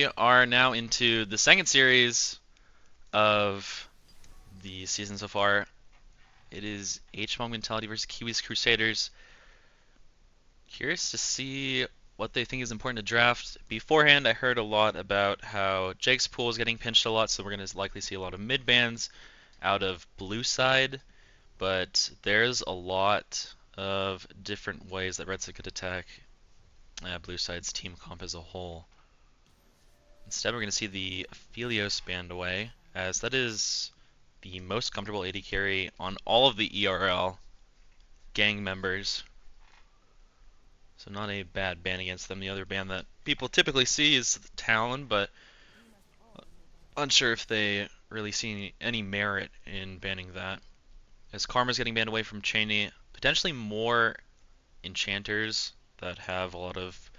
We are now into the second series of the season so far. It is Hmong Mentality versus Kiwi's Crusaders. Curious to see what they think is important to draft. Beforehand, I heard a lot about how Jake's pool is getting pinched a lot, so we're going to likely see a lot of mid bans out of blue side. But there's a lot of different ways that red side could attack blue side's team comp as a whole. Instead, we're going to see the Aphelios banned away, as that is the most comfortable AD carry on all of the ERL gang members. So not a bad ban against them. The other ban that people typically see is Talon, but unsure if they really see any merit in banning that. As Karma's getting banned away from Cheney, potentially more enchanters that have a lot of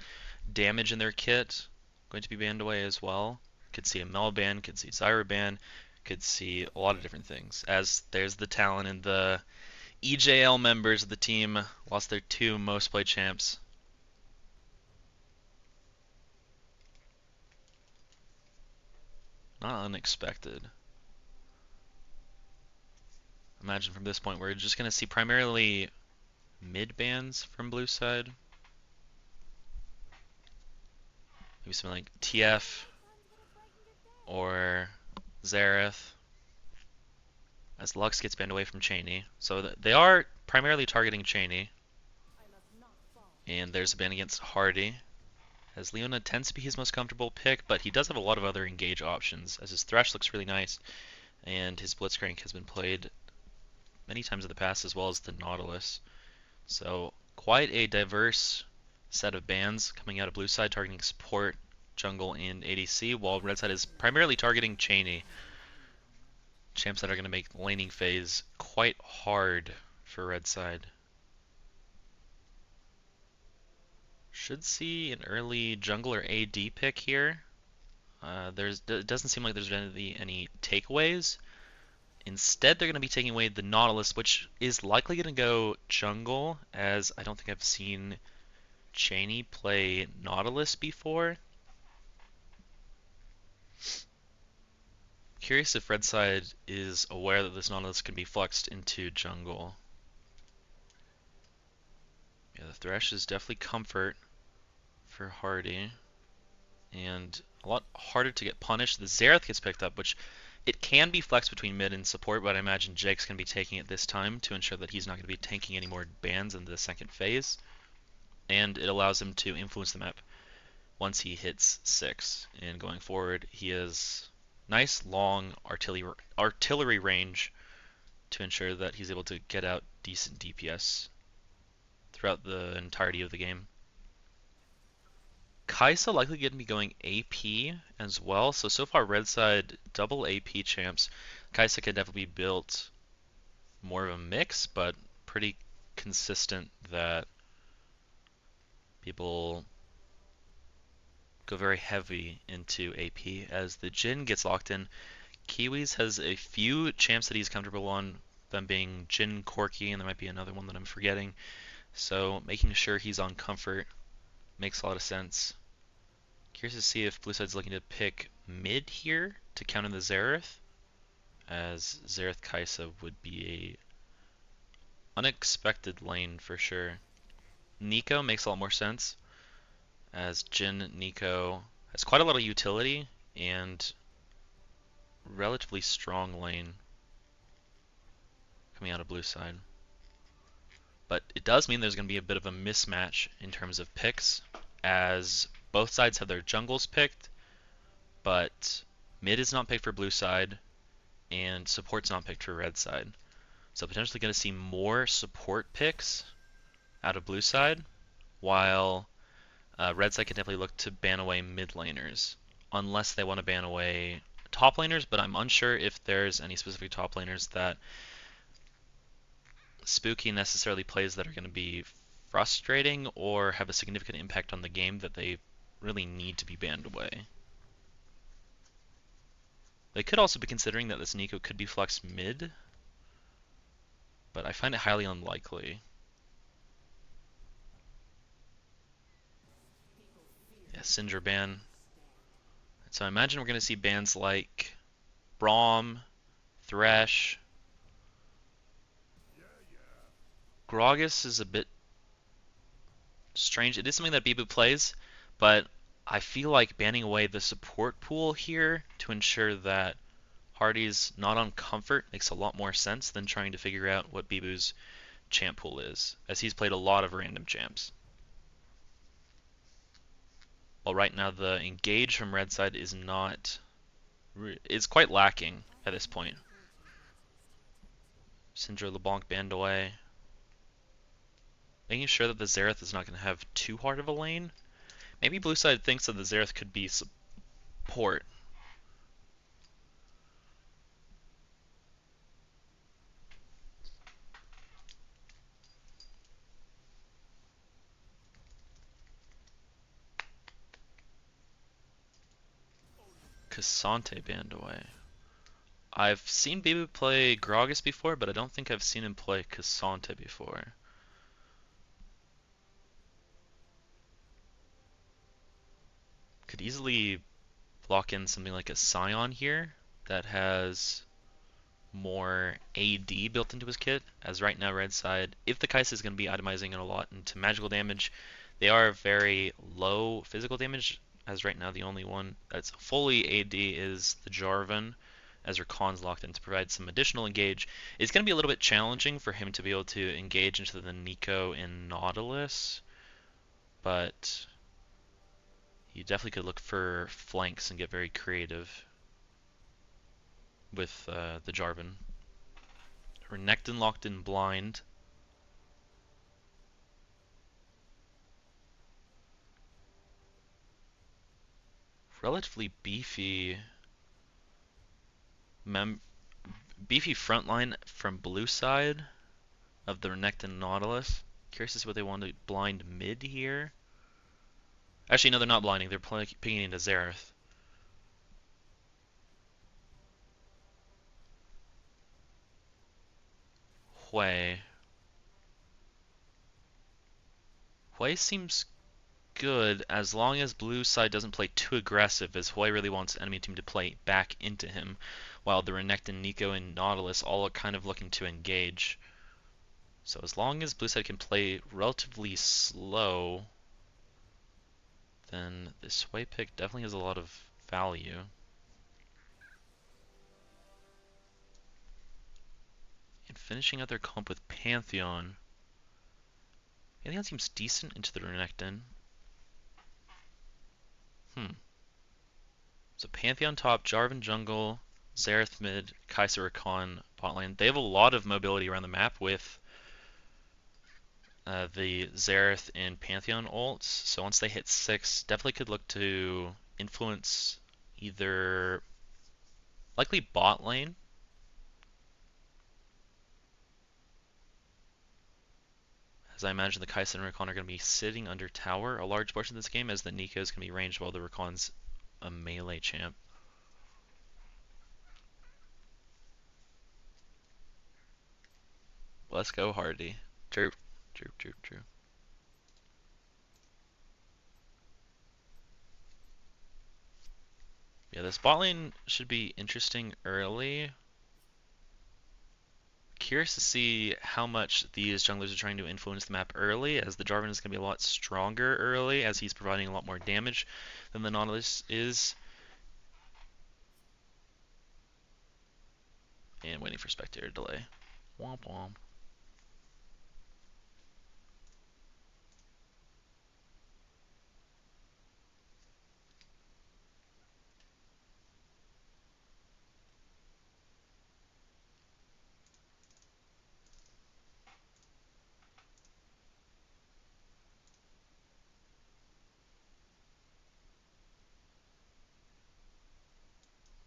damage in their kit going to be banned away as well. Could see a Mel ban, could see Zyra ban, could see a lot of different things. As there's the Talon and the EJL members of the team lost their two most played champs. Not unexpected. Imagine from this point we're just going to see primarily mid bans from blue side. Maybe something like TF or Xerath, as Lux gets banned away from Cheney. So they are primarily targeting Cheney. And there's a ban against Hardy, as Leona tends to be his most comfortable pick, but he does have a lot of other engage options, as his Thresh looks really nice, and his Blitzcrank has been played many times in the past, as well as the Nautilus. So quite a diverse set of bans coming out of blue side, targeting support, jungle, and ADC, while red side is primarily targeting Cheney. Champs that are going to make laning phase quite hard for red side. Should see an early jungle or AD pick here. It doesn't seem like there's going to be any takeaways. Instead, they're going to be taking away the Nautilus, which is likely going to go jungle, as I don't think I've seen Cheney play Nautilus before. Curious if red side is aware that this Nautilus can be flexed into jungle. Yeah, the Thresh is definitely comfort for Hardy, and a lot harder to get punished. The Xerath gets picked up, which it can be flexed between mid and support, but I imagine Jake's going to be taking it this time to ensure that he's not going to be tanking any more bans in the second phase. And it allows him to influence the map once he hits 6. And going forward, he has nice long artillery range to ensure that he's able to get out decent DPS throughout the entirety of the game. Kaisa likely going to be going AP as well, so far red side double AP champs. Kaisa could definitely be built more of a mix, but pretty consistent that people go very heavy into AP. As the Jhin gets locked in, Kiwis has a few champs that he's comfortable on, them being Jhin, Corki, and there might be another one that I'm forgetting. So making sure he's on comfort makes a lot of sense. Curious to see if blue side's looking to pick mid here to counter the Xerath, as Xerath Kaisa would be a unexpected lane for sure. Nico makes a lot more sense, as Jhin Nico has quite a lot of utility and relatively strong lane coming out of blue side. But it does mean there's going to be a bit of a mismatch in terms of picks, as both sides have their jungles picked, but mid is not picked for blue side, and support's not picked for red side. So potentially going to see more support picks out of blue side, while red side can definitely look to ban away mid laners, unless they want to ban away top laners, but I'm unsure if there's any specific top laners that Spooky necessarily plays that are going to be frustrating or have a significant impact on the game that they really need to be banned away. They could also be considering that this Nico could be flexed mid, but I find it highly unlikely. Yeah, Syndra ban, So I imagine we're going to see bands like Braum, Thresh. Gragas is a bit strange. It is something that Bibu plays, but I feel like banning away the support pool here to ensure that Hardy's not on comfort makes a lot more sense than trying to figure out what Bibu's champ pool is, as he's played a lot of random champs. Well, right now the engage from red side is not, it's quite lacking at this point. Syndra LeBlanc banned away. Making sure that the Xerath is not going to have too hard of a lane. Maybe blue side thinks that the Xerath could be support. Cassante banned away. I've seen Bibu play Gragas before, but I don't think I've seen him play Cassante before. Could easily block in something like a Scion here that has more AD built into his kit, as right now red side, if the Kai'Sa is going to be itemizing it a lot into magical damage, they are very low physical damage, as right now the only one that's fully AD is the Jarvan, as Rakan's locked in to provide some additional engage. It's going to be a little bit challenging for him to be able to engage into the Nico in Nautilus, but you definitely could look for flanks and get very creative with the Jarvan. Renekton locked in blind. Relatively beefy front line from blue side of the Renekton Nautilus. Curious to see what they want to blind mid here. Actually, no, they're not blinding. They're picking into Xerath. Hui. Hui seems good as long as blue side doesn't play too aggressive, as Hui really wants enemy team to play back into him, while the Renekton, Nico, and Nautilus all are kind of looking to engage. So as long as blue side can play relatively slow, then this Hui pick definitely has a lot of value. And finishing out their comp with Pantheon. Pantheon seems decent into the Renekton. So Pantheon top, Jarvan jungle, Xerath mid, Kai'Sa Rakan bot lane. They have a lot of mobility around the map with the Xerath and Pantheon ults. So once they hit 6, definitely could look to influence either likely bot lane. As I imagine the Kai'Sa and Rakan are going to be sitting under tower a large portion of this game, as the Nico is going to be ranged while the Rakan's a melee champ. Let's go, Hardy. True. Yeah, this bot lane should be interesting early. Curious to see how much these junglers are trying to influence the map early, as the Jarvan is going to be a lot stronger early, as he's providing a lot more damage than the Nautilus is. And waiting for spectator delay. Womp womp.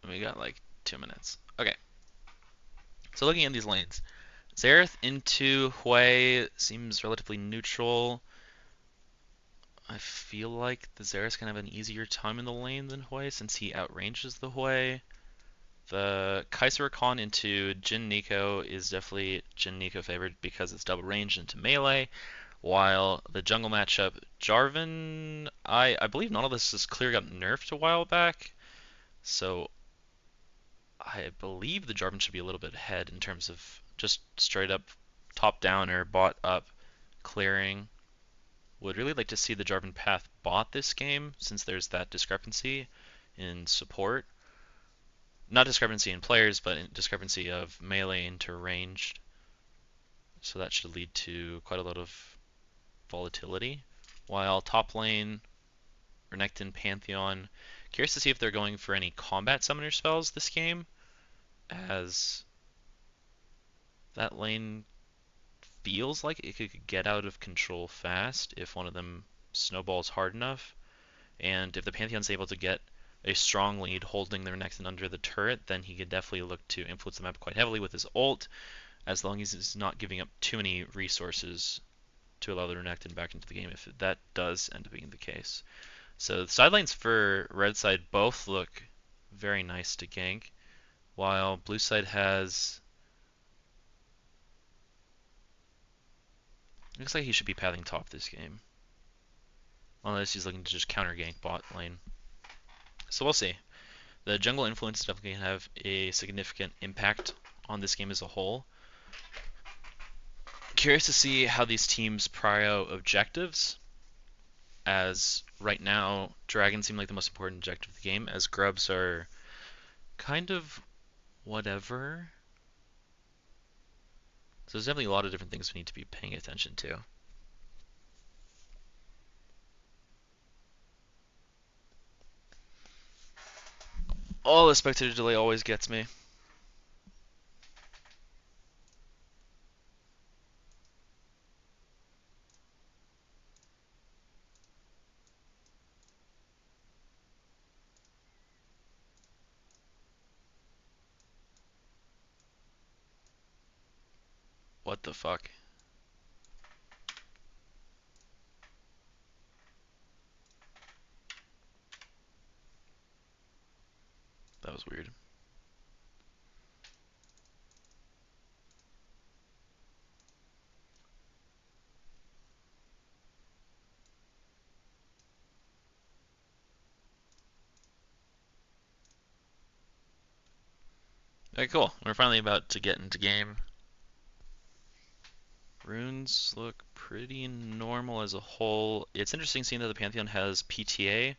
We got like 2 minutes. Okay. So looking at these lanes, Xerath into Hui seems relatively neutral. I feel like the Xerath's gonna have an easier time in the lane than Hui since he outranges the Hui. The Kai'Sa Rakan into Jhin Nico is definitely Jhin Nico favored because it's double range into melee, while the jungle matchup, Jarvan, I believe none of this is clear got nerfed a while back, So I believe the Jarvan should be a little bit ahead in terms of just straight up top down or bot up clearing. Would really like to see the Jarvan path bot this game since there's that discrepancy in support. Not discrepancy in players, but in discrepancy of melee into ranged. So that should lead to quite a lot of volatility. While top lane, Renekton, Pantheon, curious to see if they're going for any combat summoner spells this game, as that lane feels like it could get out of control fast if one of them snowballs hard enough. And if the Pantheon's able to get a strong lead holding the Renekton under the turret, then he could definitely look to influence the map quite heavily with his ult, as long as he's not giving up too many resources to allow the Renekton back into the game if that does end up being the case. So the side lanes for red side both look very nice to gank, while blue side has... Looks like he should be pathing top this game. Unless he's looking to just counter gank bot lane. So we'll see. The jungle influence is definitely going to have a significant impact on this game as a whole. Curious to see how these teams prio objectives, as right now dragons seem like the most important objective of the game, as grubs are kind of whatever. So there's definitely a lot of different things we need to be paying attention to. Oh, the spectator delay always gets me. What the fuck? That was weird. Okay, cool. We're finally about to get into game. Runes look pretty normal as a whole. It's interesting seeing that the Pantheon has PTA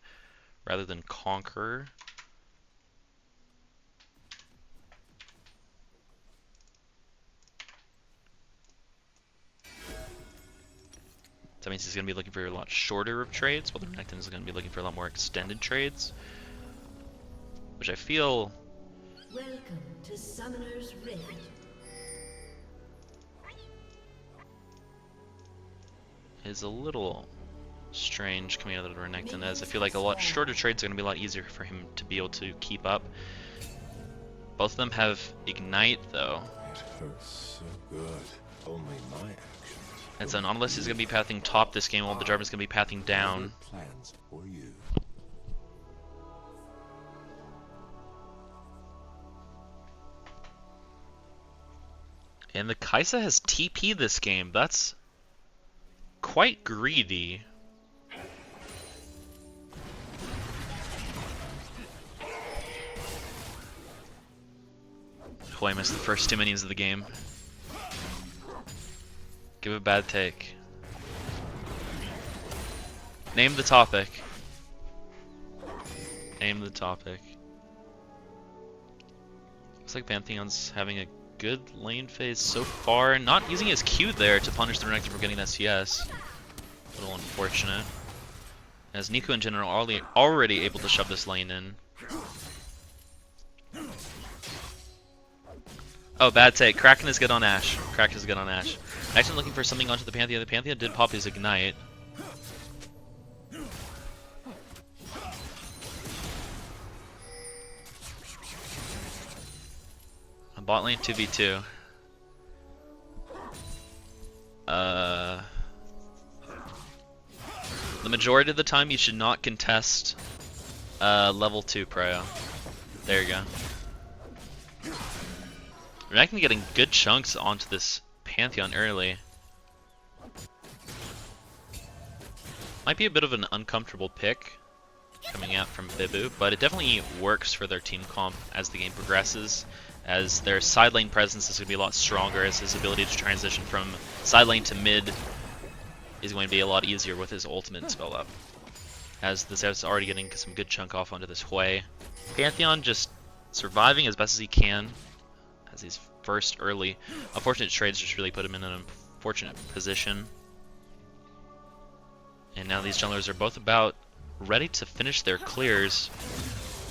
rather than Conqueror. That means he's going to be looking for a lot shorter of trades, while the Renekton is going to be looking for a lot more extended trades. Which I feel... Welcome to Summoner's Rift. is a little strange coming out of the Renekton, as I feel like a lot shorter trades are going to be a lot easier for him to be able to keep up. Both of them have Ignite, though. It hurts so good. Only my actions. And so Nautilus is going to be pathing top this game, while the Jarvan is going to be pathing down. Plans for you. And the Kaisa has TP this game. That's quite greedy. Oh, I missed the first 2 minions of the game. Give a bad take. Name the topic. Name the topic. Looks like Pantheon's having a good lane phase so far. Not using his Q there to punish the Renekton for getting an SCS. A little unfortunate. As Nico in general are already able to shove this lane in. Oh, bad take. Kraken is good on Ashe. Kraken is good on Ashe. Actually looking for something onto the Pantheon. The Pantheon did pop his Ignite. A bot lane 2v2. The majority of the time you should not contest level 2 prio. There you go. Renekton getting good chunks onto this Pantheon early. Might be a bit of an uncomfortable pick. coming out from Bibu, but it definitely works for their team comp as the game progresses, as their side lane presence is going to be a lot stronger, as his ability to transition from side lane to mid is going to be a lot easier with his ultimate spell up. As the Zed's already getting some good chunk off onto this Hui. Pantheon just surviving as best as he can, as he's first early. Unfortunate trades just really put him in an unfortunate position. And now these junglers are both about ready to finish their clears.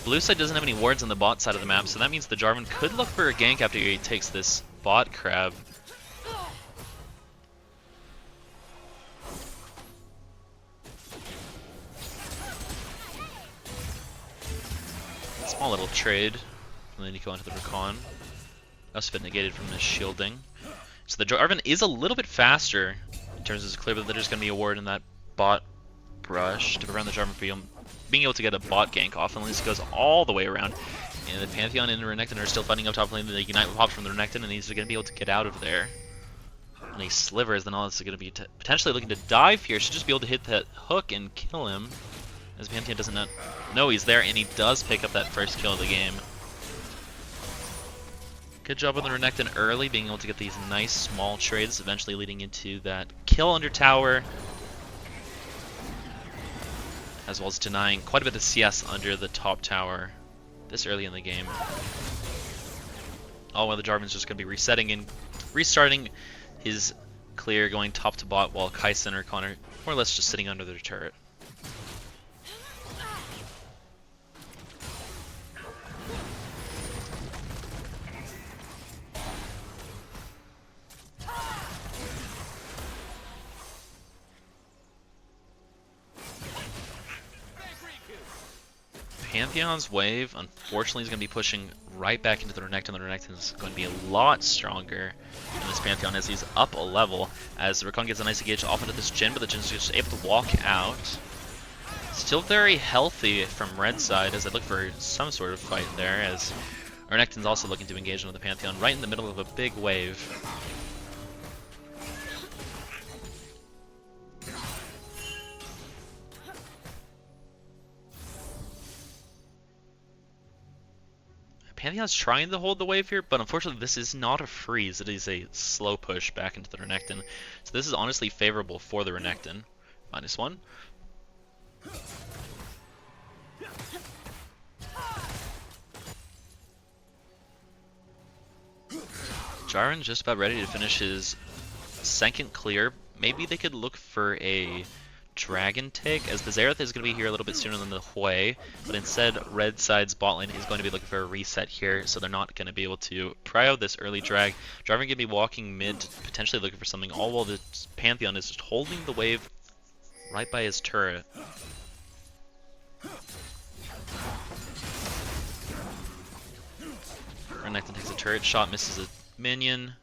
Blue side doesn't have any wards on the bot side of the map, so that means the Jarvan could look for a gank after he takes this bot crab. Small little trade from the Nico onto the Rakan. That's been negated from his shielding. So the Jarvan is a little bit faster in terms of his clear, but there's going to be a ward in that bot brush to prevent the Jarvan from being able to get a bot gank off, unless it goes all the way around. And the Pantheon and the Renekton are still fighting up top lane. The Unite pops from the Renekton, and he's going to be able to get out of there. And he slivers, then all this is going to be potentially looking to dive here. Should just be able to hit that hook and kill him. As Pantheon doesn't know he's there, and he does pick up that first kill of the game. Good job on the Renekton early, being able to get these nice small trades, eventually leading into that kill under tower, as well as denying quite a bit of CS under the top tower this early in the game. All while the Jarvan's just going to be resetting and restarting his clear, going top to bot, while Kai'Sa and Rakan are more or less just sitting under their turret. Pantheon's wave, unfortunately, is going to be pushing right back into the Renekton. The Renekton is going to be a lot stronger than this Pantheon as he's up a level. As the Rakan gets a nice engage off into this Jhin, but the Jin's just able to walk out. Still very healthy from red side as they look for some sort of fight there, as Renekton's also looking to engage into the Pantheon right in the middle of a big wave. Pantheon's trying to hold the wave here, but unfortunately this is not a freeze, it is a slow push back into the Renekton. So this is honestly favorable for the Renekton. -1. Jarvan's just about ready to finish his second clear. Maybe they could look for a Dragon take, as the Xerath is going to be here a little bit sooner than the Hui, but instead red side's bot lane is going to be looking for a reset here, so they're not going to be able to prio this early drag. Jarvan going to be walking mid, potentially looking for something, all while the Pantheon is just holding the wave right by his turret. Renekton takes a turret shot, misses a minion,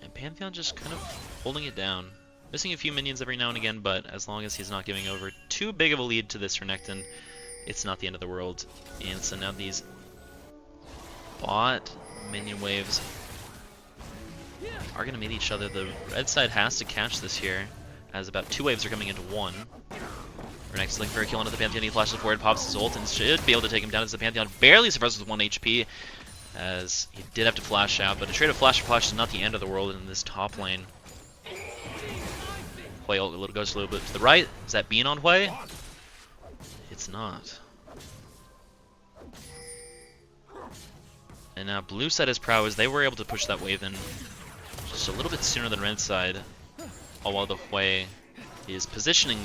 and Pantheon just kind of holding it down. Missing a few minions every now and again, but as long as he's not giving over too big of a lead to this Renekton, it's not the end of the world. And so now these bot minion waves are going to meet each other. The red side has to catch this here, as about 2 waves are coming into 1. Renekton's looking for a kill onto the Pantheon. He flashes forward, pops his ult, and should be able to take him down as the Pantheon barely survives with 1 HP, as he did have to flash out, but a trade of flash for flash is not the end of the world in this top lane. Hui goes a little bit to the right. Is that Bean on Hui? It's not. And now blue side is prowess. They were able to push that wave in just a little bit sooner than red side, all while the Hui is positioning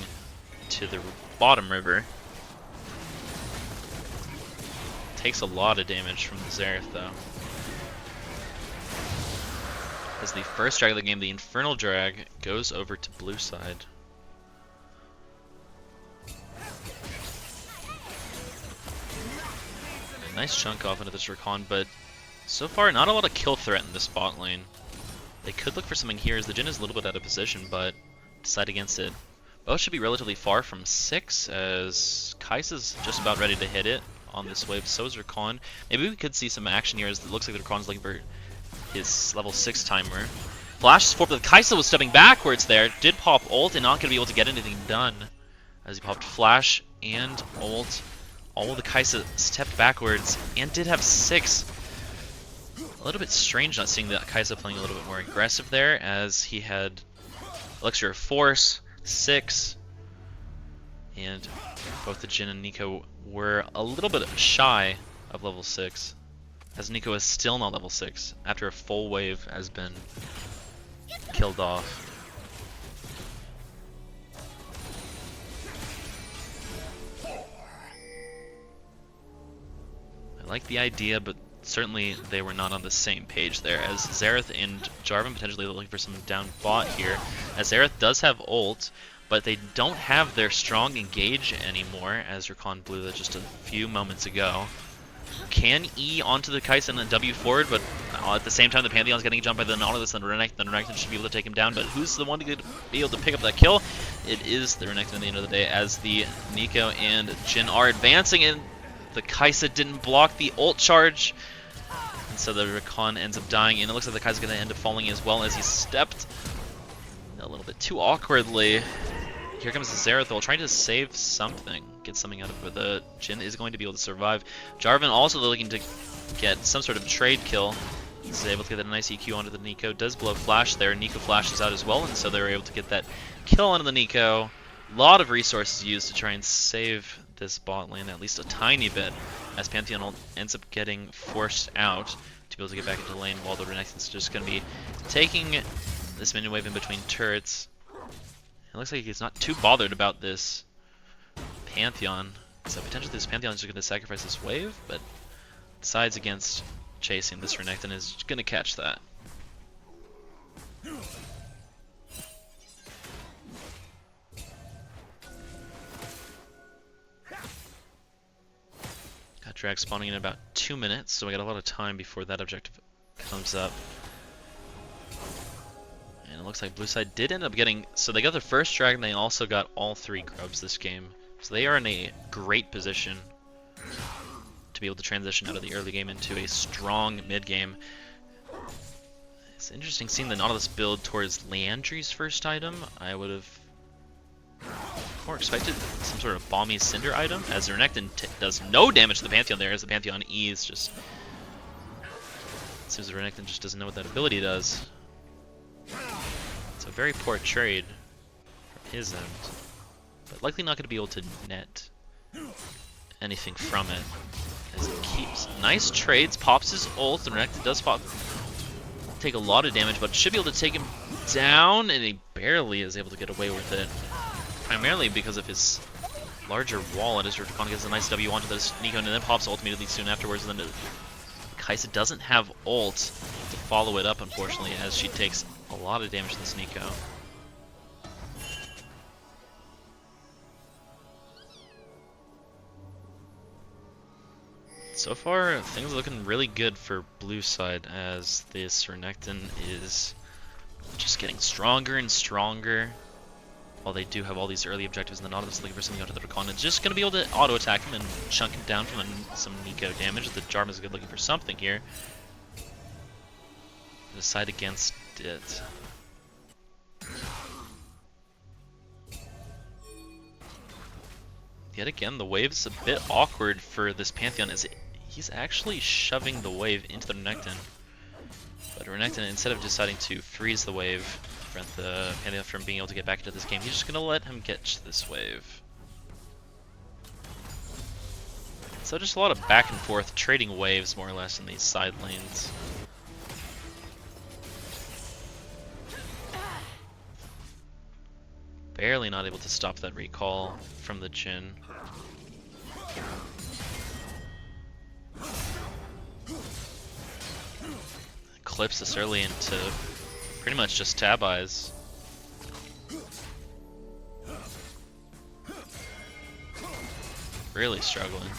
to the bottom river. Takes a lot of damage from the Xerath though. As the first drag of the game, the Infernal Drag, goes over to blue side. Nice chunk off into this Rakan, but so far not a lot of kill threat in this bot lane. They could look for something here as the Jhin is a little bit out of position, but decide against it. Both should be relatively far from 6, as Kai'Sa's just about ready to hit it on this wave. So is Rakan. Maybe we could see some action here as it looks like the Rakan's looking for his level 6 timer. Flash is forward, but Kai'Sa was stepping backwards there. Did pop ult and not going to be able to get anything done, as he popped flash and ult. All of the Kai'Sa stepped backwards and did have 6. A little bit strange not seeing the Kai'Sa playing a little bit more aggressive there, as he had Elixir of Force, 6, and both the Jhin and Neeko were a little bit shy of level 6, as Neeko is still not level 6 after a full wave has been killed off. I like the idea, but certainly they were not on the same page there, as Xerath and Jarvan potentially looking for some down bot here, as Xerath does have ult, but they don't have their strong engage anymore, as Rakan blew that just a few moments ago. Can E onto the Kai'Sa and then W forward, but at the same time the Pantheon's getting jumped by the Nautilus and the Renekton should be able to take him down, but who's the one to be able to pick up that kill? It is the Renekton at the end of the day, as the Neeko and Jhin are advancing, and the Kai'Sa didn't block the ult charge, and so the Rakan ends up dying, and it looks like the Kai'Sa's going to end up falling as well, as he stepped a little bit too awkwardly. Here comes the Xerath trying to save something, get something out of it, but the Jhin is going to be able to survive. Jarvan also looking to get some sort of trade kill. He's able to get a nice EQ onto the Neeko, does blow flash there, Neeko flashes out as well, and so they're able to get that kill onto the Neeko. A lot of resources used to try and save this bot lane at least a tiny bit, as Pantheon ends up getting forced out to be able to get back into lane, while the Renekton's just going to be taking this minion wave in between turrets. It looks like he's not too bothered about this Pantheon, so potentially this Pantheon is just going to sacrifice this wave, but decides against chasing this Renekton, is going to catch that. Got drag spawning in about 2 minutes, so we got a lot of time before that objective comes up. And it looks like blue side did end up getting, so they got their first dragon, they also got all 3 grubs this game. So they are in a great position to be able to transition out of the early game into a strong mid game. It's interesting seeing the Nautilus build towards Leandri's first item. I would have more expected some sort of Balmy Cinder item, as the Renekton does no damage to the Pantheon there, as the Pantheon E is just... It seems the Renekton just doesn't know what that ability does. It's a very poor trade from his end, but likely not going to be able to net anything from it, as it keeps nice trades, pops his ult, the Renekton does take a lot of damage, but should be able to take him down, and he barely is able to get away with it, primarily because of his larger wall, and his Rakan gets a nice W onto this Neeko, and then pops ult immediately soon afterwards, and then Kai'Sa doesn't have ult to follow it up, unfortunately, as she takes a lot of damage to this Neeko. So far, things are looking really good for blue side, as this Renekton is just getting stronger and stronger. While they do have all these early objectives, and the Nautilus looking for something out of the Rakan, it's just going to be able to auto-attack him and chunk him down from some Neeko damage. The Jarvan's good looking for something here. Decide against it. Yet again, the wave's a bit awkward for this Pantheon, as he's actually shoving the wave into the Renekton. But Renekton, instead of deciding to freeze the wave, prevent the Pantheon from being able to get back into this game, he's just going to let him get this wave. So just a lot of back and forth, trading waves more or less in these side lanes. Barely not able to stop that recall from the Jhin. Clips this early into pretty much just tab eyes. Really struggling.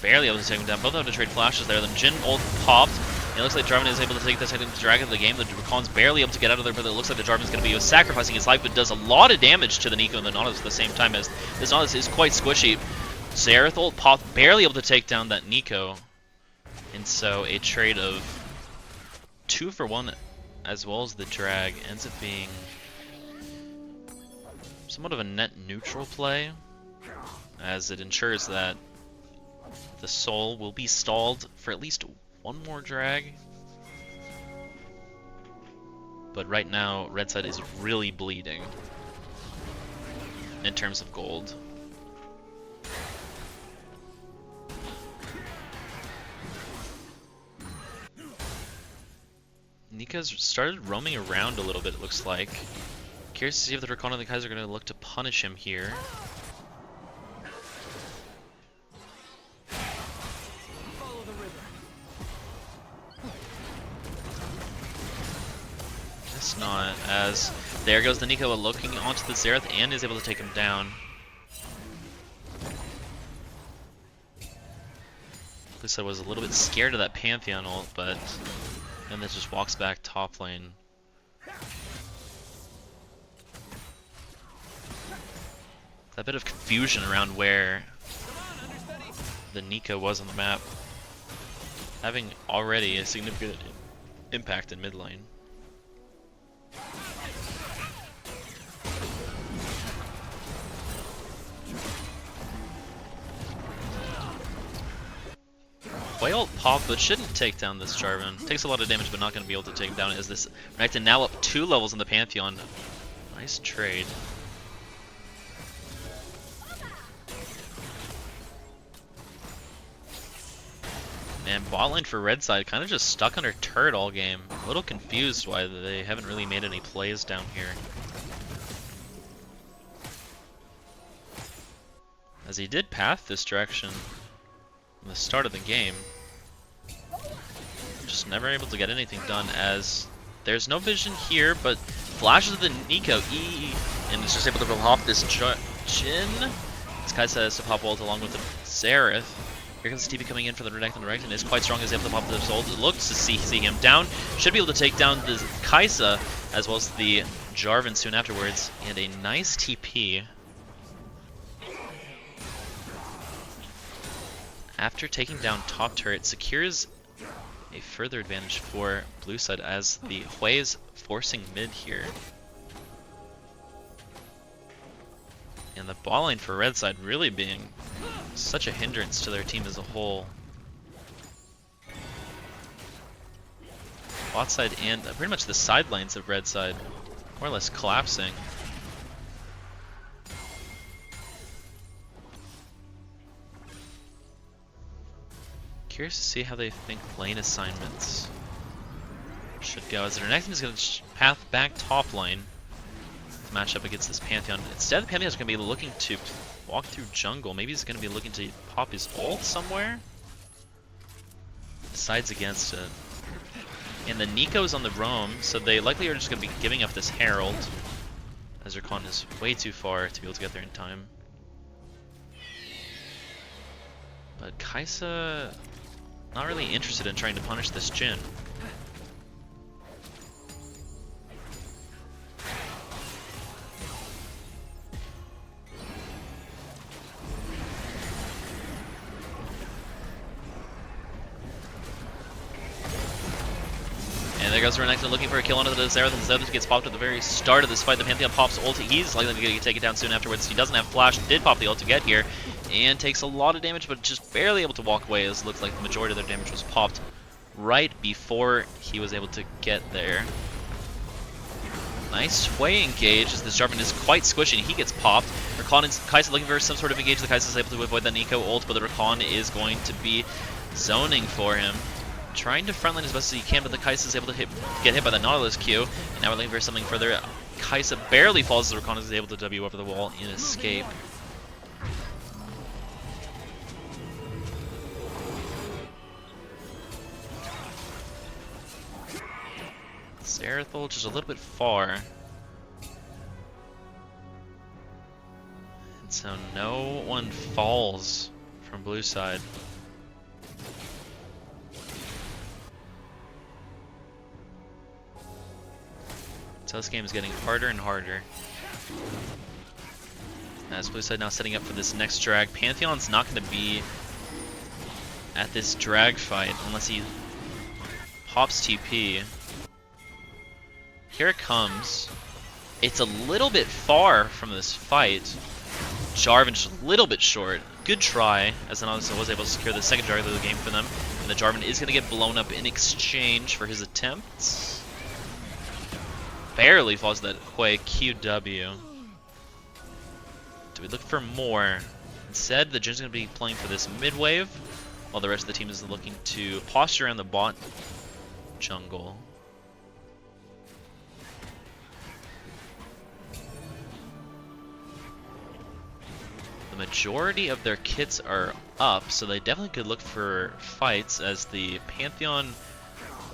Barely able to take him down. Both have to trade flashes there. Then Jhin ult popped. It looks like Jarvan is able to take the second dragon of the game. The Rakan's barely able to get out of there, but it looks like the Jarvan's going to be sacrificing his life, but does a lot of damage to the Neeko and the Nautilus at the same time, as this Nautilus is quite squishy. Xerath ult popped, barely able to take down that Neeko. And so a trade of 2 for 1, as well as the drag, ends up being somewhat of a net neutral play, as it ensures that the soul will be stalled for at least one more drag. But right now, red side is really bleeding in terms of gold. Nika's started roaming around a little bit, it looks like. Curious to see if the Dracon and the Kaiser are going to look to punish him here. It's not, as there goes the Nico looking onto the Zereth and is able to take him down. Lisa was a little bit scared of that Pantheon ult, but then it just walks back top lane. That bit of confusion around where the Nico was on the map, having already a significant impact in mid lane. Whale pop, but shouldn't take down this Jarvan. Takes a lot of damage, but not going to be able to take him down as this Renekton now up 2 levels in the Pantheon. Nice trade. And bot lane for red side kind of just stuck under turret all game. A little confused why they haven't really made any plays down here. As he did path this direction from the start of the game. Just never able to get anything done as there's no vision here, but flashes of the Nico E and is just able to pop this Jhin. This guy says to pop ult along with the Zereth. Here comes the TP coming in for the Renekton. The Renekton is quite strong, is able to pop the ult. It looks to see him down. Should be able to take down the Kaisa as well as the Jarvan soon afterwards. And a nice TP. After taking down top turret, secures a further advantage for blue side as the Hui is forcing mid here. And the ball lane for red side really being such a hindrance to their team as a whole. Bot side and pretty much the side lanes of red side more or less collapsing. Curious to see how they think lane assignments should go, as the Renekton is going to path back top lane to match up against this Pantheon. Instead, the Pantheon is going to be looking to walk through jungle. Maybe he's going to be looking to pop his ult somewhere. Decides against it. And the Nico's on the roam, so they likely are just going to be giving up this Herald, as Rakan is way too far to be able to get there in time. But Kaisa not really interested in trying to punish this Jhin. And there goes Renekton looking for a kill onto the Zereth, and Zereth gets popped at the very start of this fight. The Pantheon pops ult. He's likely to take it down soon afterwards. He doesn't have flash, did pop the ult to get here, and takes a lot of damage, but just barely able to walk away, as it looks like the majority of their damage was popped right before he was able to get there. Nice way engage, as this Jarvan is quite squishy, and he gets popped. Rakan and Kaisa looking for some sort of engage. The Kaisa is able to avoid that Nico ult, but the Rakan is going to be zoning for him. Trying to frontline as best as he can, but the Kaisa is able to get hit by the Nautilus Q. And now we're looking for something further. Kaisa barely falls, the Rakan is able to W over the wall and escape. Zerethal just a little bit far. And so no one falls from blue side. So this game is getting harder and harder. As blue side now setting up for this next drag. Pantheon's not going to be at this drag fight unless he pops TP. Here it comes. It's a little bit far from this fight. Jarvan just a little bit short. Good try, as Analysis was able to secure the second Jarvan of the game for them. And the Jarvan is going to get blown up in exchange for his attempts. Barely falls that WK1. Do we look for more? Instead, the Jin's going to be playing for this mid wave, while the rest of the team is looking to posture around the bot jungle. The majority of their kits are up, so they definitely could look for fights, as the Pantheon,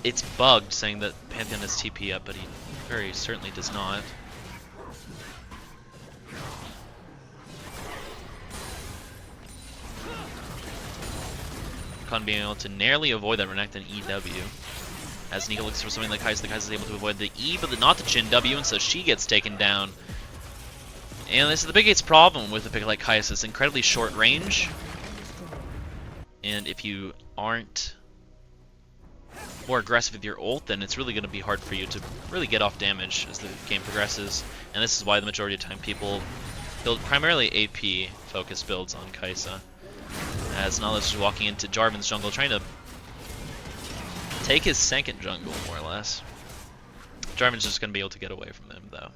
it's bugged saying that Pantheon has TP up, but he very certainly does not. Khan being able to narrowly avoid that Renekton EW. As Nika looks for something like Kai'Sa, the Kai'Sa is able to avoid the E, but not the Jhin W, and so she gets taken down. And this is the biggest problem with a pick like Kai'Sa. It's incredibly short range. And if you aren't more aggressive with your ult, then it's really going to be hard for you to really get off damage as the game progresses. And this is why the majority of time people build primarily AP focused builds on Kai'Sa. As Nihilus is walking into Jarvan's jungle, trying to take his second jungle, more or less. Jarvan's just going to be able to get away from him, though,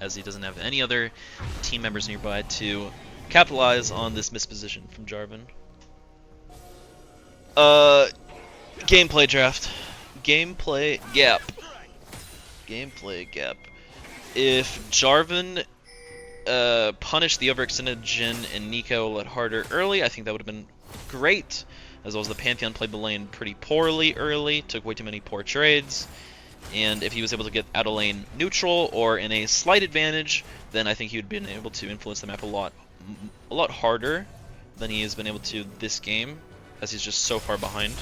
as he doesn't have any other team members nearby to capitalize on this misposition from Jarvan. Gameplay draft. Gameplay gap. Gameplay gap. If Jarvan punished the overextended Jhin and Nico a lot harder early, I think that would have been great. As well as the Pantheon played the lane pretty poorly early, took way too many poor trades. And if he was able to get out of lane neutral or in a slight advantage, then I think he would have been able to influence the map a lot harder than he has been able to this game, as he's just so far behind.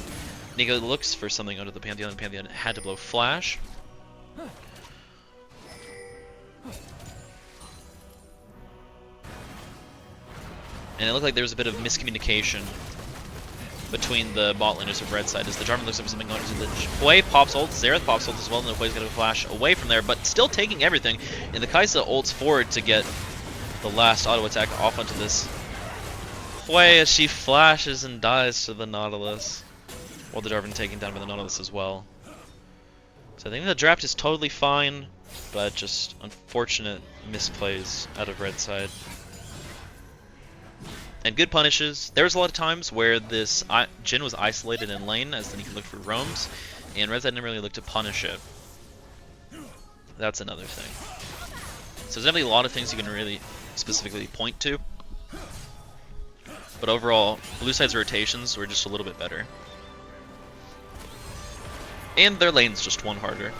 Nico looks for something out of the Pantheon, and the Pantheon had to blow Flash. And it looked like there was a bit of miscommunication between the bot laners of red side, as the Jarvan looks for something going to the Hwei pops ult, Xerath pops ult as well, and the Hwei's going to flash away from there, but still taking everything. And the Kai'Sa ults forward to get the last auto attack off onto this Hwei, as she flashes and dies to the Nautilus, while the Jarvan taken down by the Nautilus as well. So I think the draft is totally fine, but just unfortunate misplays out of red side. And good punishes. There was a lot of times where this Jhin was isolated in lane, as then he could look for roams, and red side didn't really look to punish it. That's another thing. So there's definitely a lot of things you can really specifically point to. But overall, blue side's rotations were just a little bit better. And their lane's just one harder.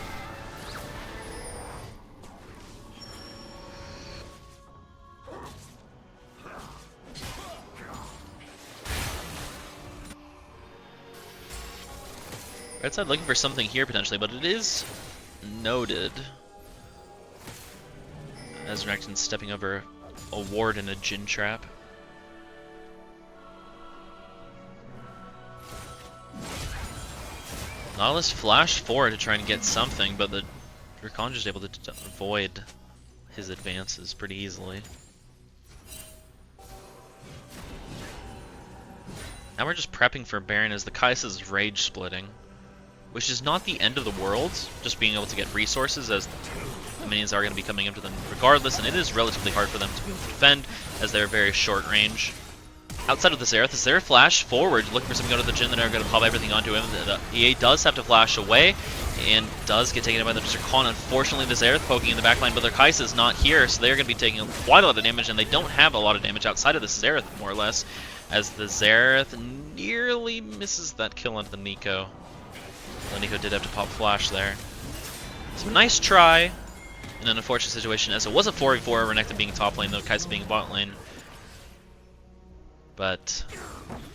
Red side looking for something here potentially, but it is noted. As Renekton's stepping over a ward and a Jhin trap. Nautilus flashed forward to try and get something, but the Rakan just able to avoid his advances pretty easily. Now we're just prepping for Baron, as the Kai'Sa's rage splitting, which is not the end of the world, just being able to get resources, as the minions are going to be coming into them regardless, and it is relatively hard for them to be able to defend, as they're very short range. Outside of the Xerath flash forward, looking for something out of the Jhin that are going to pop everything onto him. The EA does have to flash away, and does get taken by the Rakan. Unfortunately, the Xerath poking in the backline, but their Kai'Sa is not here, so they're going to be taking quite a lot of damage, and they don't have a lot of damage outside of the Xerath, more or less, as the Xerath nearly misses that kill onto the Nico. The Nico did have to pop flash there. So nice try in an unfortunate situation, as it was a 4v4, Renekton being top lane, though Kai'Sa being bot lane. But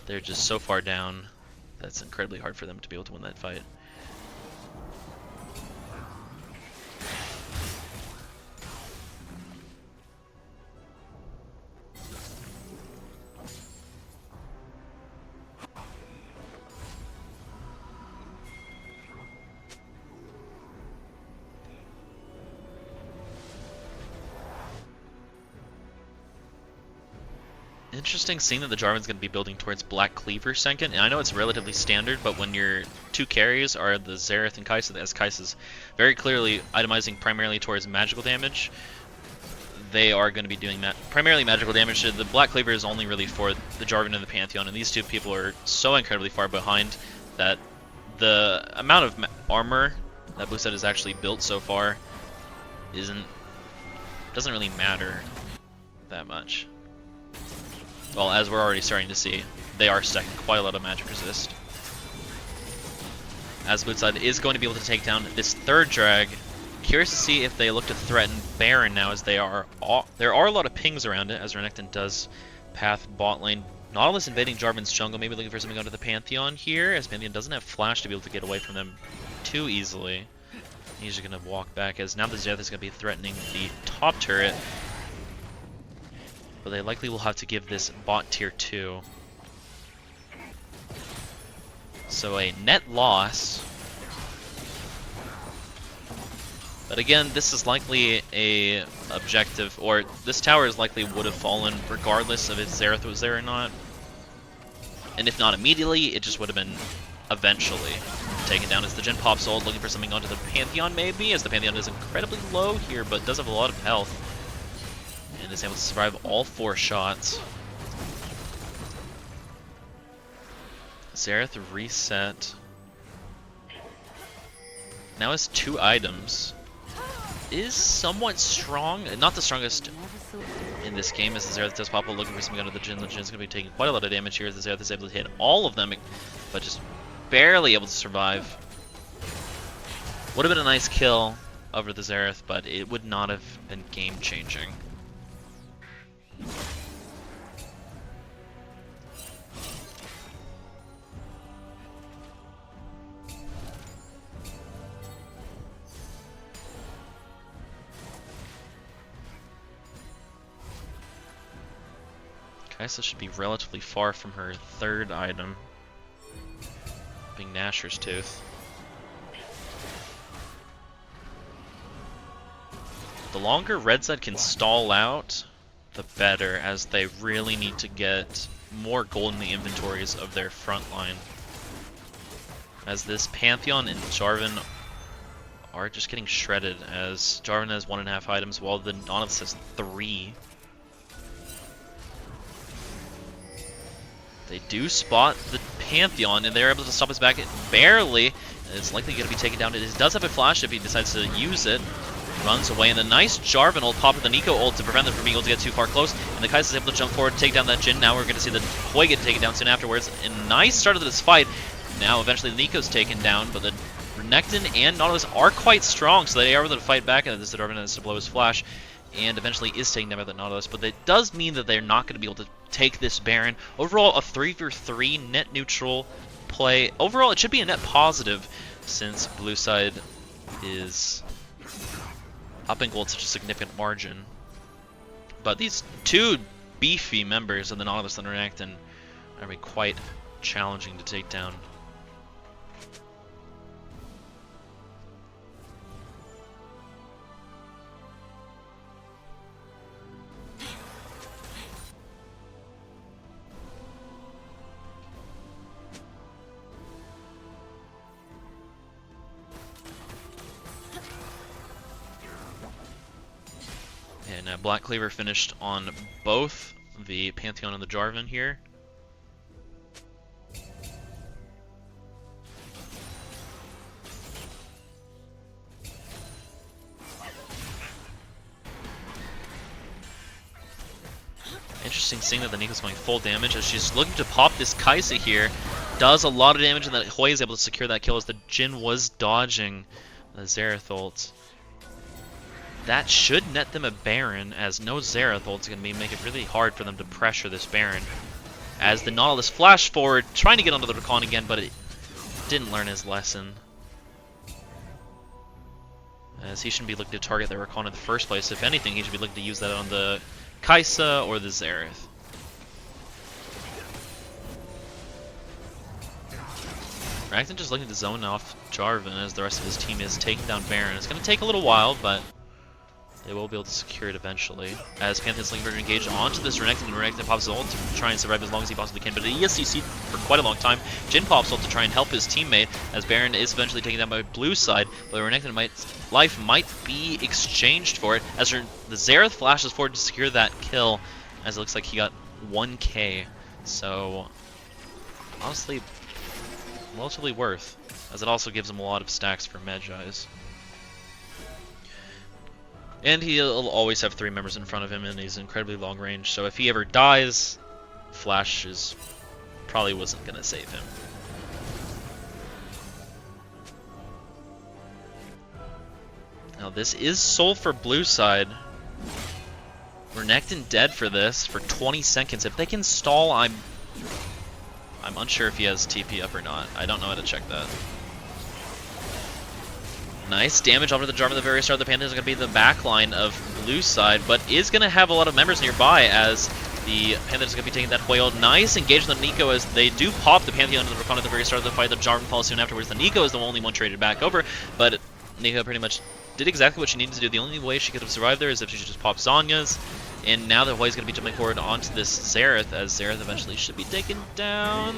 they're just so far down that it's incredibly hard for them to be able to win that fight. Interesting seeing that the Jarvan's going to be building towards Black Cleaver second, and I know it's relatively standard, but when your two carries are the Xerath and Kai'Sa, as Kai'Sa's very clearly itemizing primarily towards magical damage, they are going to be doing primarily magical damage. The Black Cleaver is only really for the Jarvan and the Pantheon, and these two people are so incredibly far behind that the amount of armor that Blue Side has actually built so far doesn't really matter that much. Well, as we're already starting to see, they are stacking quite a lot of magic resist. As Blue Side is going to be able to take down this third drag. Curious to see if they look to threaten Baron now, as there are a lot of pings around it, as Renekton does path bot lane. Nautilus invading Jarvan's jungle, maybe looking for something onto the Pantheon here, as Pantheon doesn't have flash to be able to get away from them too easily. He's just going to walk back, as now the Xerath is going to be threatening the top turret. But they likely will have to give this bot tier 2. So a net loss. But again, this is likely a objective, or this tower is likely would have fallen regardless of if Xerath was there or not. And if not immediately, it just would have been eventually taken down as the Jhin pops ult, looking for something onto the Pantheon maybe, as the Pantheon is incredibly low here, but does have a lot of health. And is able to survive all 4 shots. Xerath reset. Now has 2 items. Is somewhat strong, not the strongest in this game, as the Xerath does pop up looking for something under the Jhin. The Jhin's going to be taking quite a lot of damage here, as the Xerath is able to hit all of them, but just barely able to survive. Would have been a nice kill over the Xerath, but it would not have been game-changing. Kai'Sa should be relatively far from her third item, being Nashor's Tooth. The longer Red Side can stall out, the better, as they really need to get more gold in the inventories of their front line. As this Pantheon and Jarvan are just getting shredded, as Jarvan has 1.5 items while the Nautilus has 3. They do spot the Pantheon, and they're able to stop his back barely. It's likely going to be taken down. It does have a flash if he decides to use it. Runs away, and the nice Jarvan ult pop with the Nico ult to prevent them from being able to get too far close. And the Kai'Sa is able to jump forward to take down that Jhin. Now we're going to see the Hoi get taken down soon afterwards. A nice start of this fight. Now eventually the Nico's taken down, but the Renekton and Nautilus are quite strong, so they are able to fight back, and this Jarvan has to blow his flash. And eventually is taken down by the Nautilus, but it does mean that they're not going to be able to take this Baron. Overall, a 3v3 net neutral play. Overall, it should be a net positive, since Blue Side is up in gold such a significant margin. But these 2 beefy members of the Nautilus and Renekton are going to be quite challenging to take down. And Black Cleaver finished on both the Pantheon and the Jarvan here. Interesting seeing that the Nico's going full damage as she's looking to pop this Kai'Sa here. Does a lot of damage, and that Hoi is able to secure that kill as the Jhin was dodging the Xerath ult. That should net them a Baron, as no Xerath ult is going to make it really hard for them to pressure this Baron. As the Nautilus flashed forward, trying to get onto the Rakan again, but it didn't learn his lesson. As he shouldn't be looking to target the Rakan in the first place. If anything, he should be looking to use that on the Kai'Sa or the Xerath. Renekton just looking to zone off Jarvan as the rest of his team is taking down Baron. It's going to take a little while, but They will be able to secure it eventually. As Pantheon's looking for to engage onto this Renekton, and Renekton pops his ult to try and survive as long as he possibly can. But he is CC'd for quite a long time. Jin pops ult to try and help his teammate, as Baron is eventually taken down by blue side. But Renekton life might be exchanged for it, as the Xerath flashes forward to secure that kill, as it looks like he got 1k. So, honestly, relatively worth, as it also gives him a lot of stacks for Magi's. And he'll always have 3 members in front of him, and he's incredibly long range, so if he ever dies, Flash probably wasn't going to save him. Now this is soul for blue side. Renekton dead for this, for 20 seconds. If they can stall, I'm unsure if he has TP up or not. I don't know how to check that. Nice damage onto the Jarvan at the very start. The Pantheon is going to be the backline of blue side, but is going to have a lot of members nearby, as the Pantheon is going to be taking that whale. Nice engage on the Nico, as they do pop the Pantheon into the Rakan at the very start of the fight. The Jarvan follows soon afterwards. The Nico is the only one traded back over, but Nico pretty much did exactly what she needed to do. The only way she could have survived there is if she just popped Zanya's. And now the Huay's going to be jumping forward onto this Xerath, as Xerath eventually should be taken down.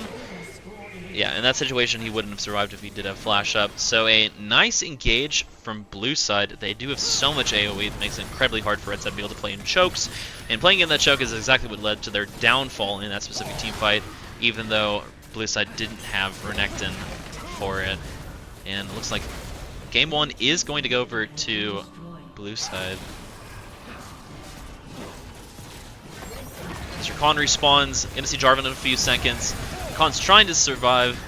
Yeah, in that situation, he wouldn't have survived if he did have flash up. So a nice engage from blue side. They do have so much AoE that makes it incredibly hard for red side to be able to play in chokes. And playing in that choke is exactly what led to their downfall in that specific team fight, even though blue side didn't have Renekton for it. And it looks like game 1 is going to go over to blue side. As Rakan respawns, gonna see Jarvan in a few seconds. Rakan's trying to survive,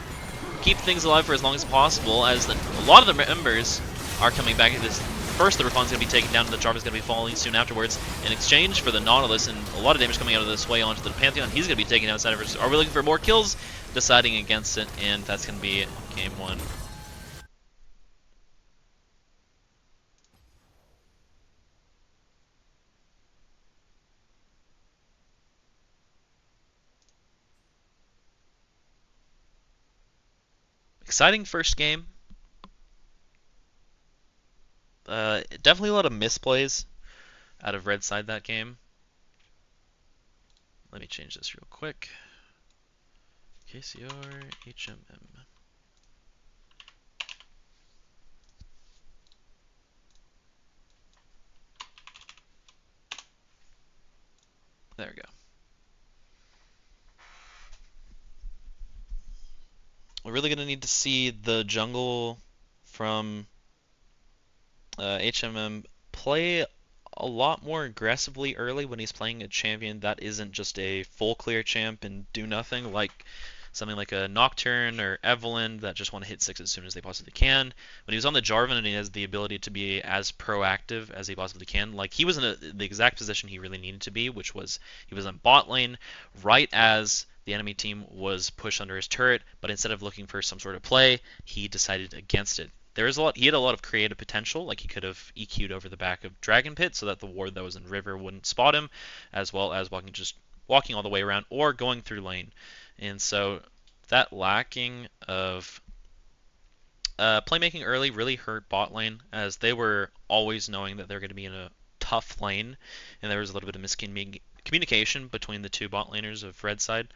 keep things alive for as long as possible, as a lot of the members are coming back at this. First, the Rakan's gonna be taken down, and the Jarvan's gonna be falling soon afterwards. In exchange for the Nautilus, and a lot of damage coming out of this way onto the Pantheon, he's gonna be taken outside of her. Are we looking for more kills? Deciding against it, and that's gonna be game 1. Exciting first game. Definitely a lot of misplays out of red side that game. Let me change this real quick. KCR HMM. There we go. We're really going to need to see the jungle from HMM play a lot more aggressively early when he's playing a champion that isn't just a full clear champ and do nothing, like something like a Nocturne or Evelyn that just want to hit 6 as soon as they possibly can. When he was on the Jarvan, and he has the ability to be as proactive as he possibly can, like he was in the exact position he really needed to be, which was he was in bot lane right as the enemy team was pushed under his turret, but instead of looking for some sort of play, he decided against it. He had a lot of creative potential, like he could have EQ'd over the back of Dragon Pit so that the ward that was in River wouldn't spot him, as well as walking all the way around or going through lane. And so that lacking of playmaking early really hurt bot lane, as they were always knowing that they're going to be in a tough lane, and there was a little bit of miscommunication between the two bot laners of red side,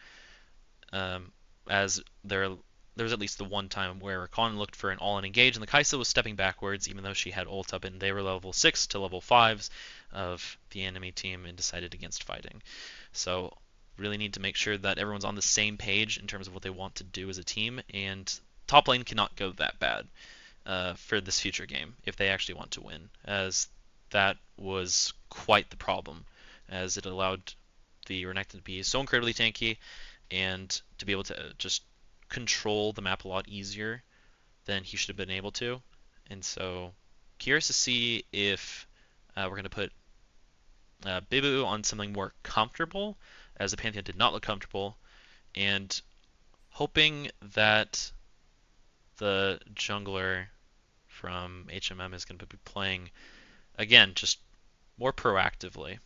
as there was at least the one time where Rakan looked for an all-in engage, and the Kai'Sa was stepping backwards, even though she had ult up, and they were level 6 to level 5s of the enemy team, and decided against fighting. So really need to make sure that everyone's on the same page in terms of what they want to do as a team, and top lane cannot go that bad for this future game if they actually want to win, as that was quite the problem, as it allowed the Renekton to be so incredibly tanky and to be able to just control the map a lot easier than he should have been able to. And so curious to see if we're going to put Bibu on something more comfortable, as the Pantheon did not look comfortable, and hoping that the jungler from HMM is going to be playing, again, just more proactively.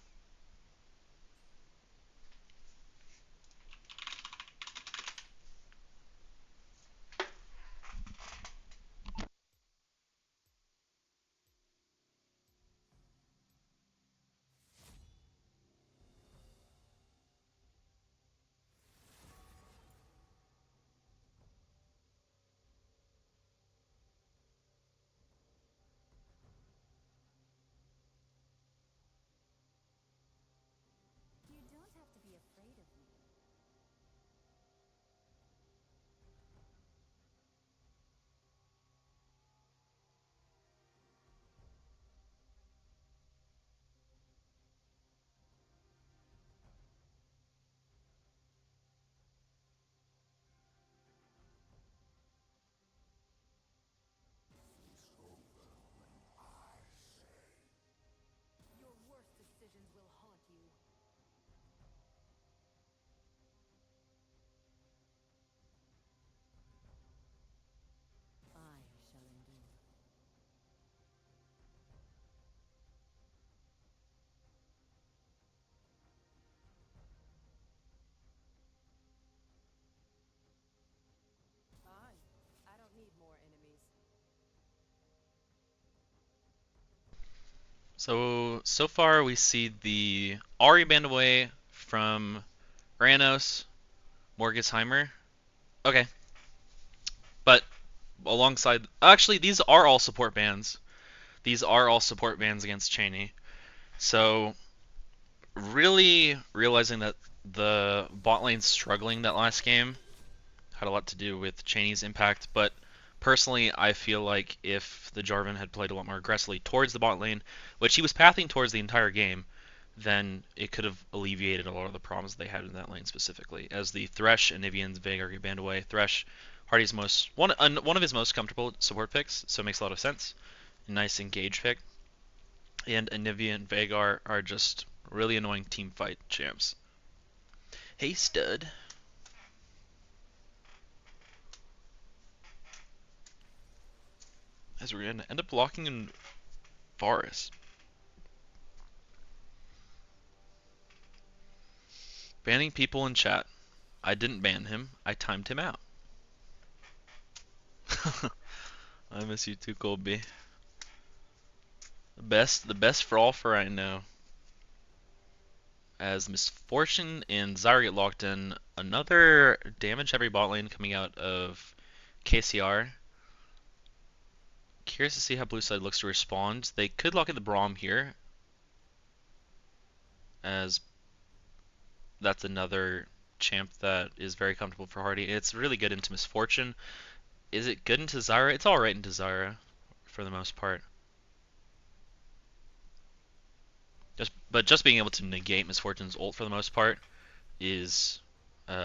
So far we see the Ari banned away from Ranos, Morgesheimer. Okay, but alongside, actually, these are all support bans. These are all support bans against Cheney. So really realizing that the bot lane struggling that last game had a lot to do with Cheney's impact, but personally, I feel like if the Jarvan had played a lot more aggressively towards the bot lane, which he was pathing towards the entire game, then it could have alleviated a lot of the problems they had in that lane specifically. As the Thresh and Nivian Veigar get banned away, Thresh, Hardy's one of his most comfortable support picks, so it makes a lot of sense. A nice engage pick, and Anivia and Veigar are just really annoying team fight champs. Hey, stud. As we're gonna end up locking in Varus. Banning people in chat. I didn't ban him. I timed him out. I miss you too, Colby. The best for all for right now. As Misfortune and Zyra get locked in, another damage-heavy bot lane coming out of KCR. Curious to see how Blue Side looks to respond. They could lock in the Braum here, as that's another champ that is very comfortable for Hardy. It's really good into Misfortune. Is it good into Zyra? It's alright into Zyra, for the most part. Just being able to negate Misfortune's ult for the most part is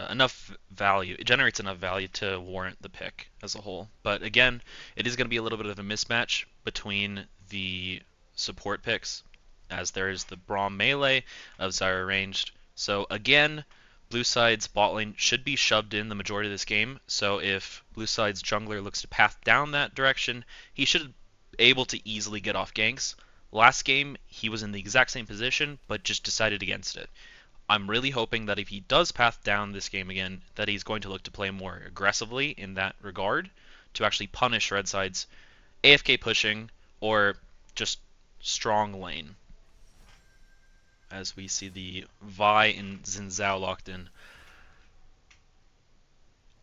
enough value. It generates enough value to warrant the pick as a whole. But again, it is going to be a little bit of a mismatch between the support picks, as there is the Braum melee of Zyra ranged. So again, Blue Side's bot lane should be shoved in the majority of this game. So if Blue Side's jungler looks to path down that direction, he should be able to easily get off ganks. Last game, he was in the exact same position, but just decided against it. I'm really hoping that if he does path down this game again, that he's going to look to play more aggressively in that regard to actually punish Red Side's AFK pushing or just strong lane. As we see the Vi and Xin Zhao locked in.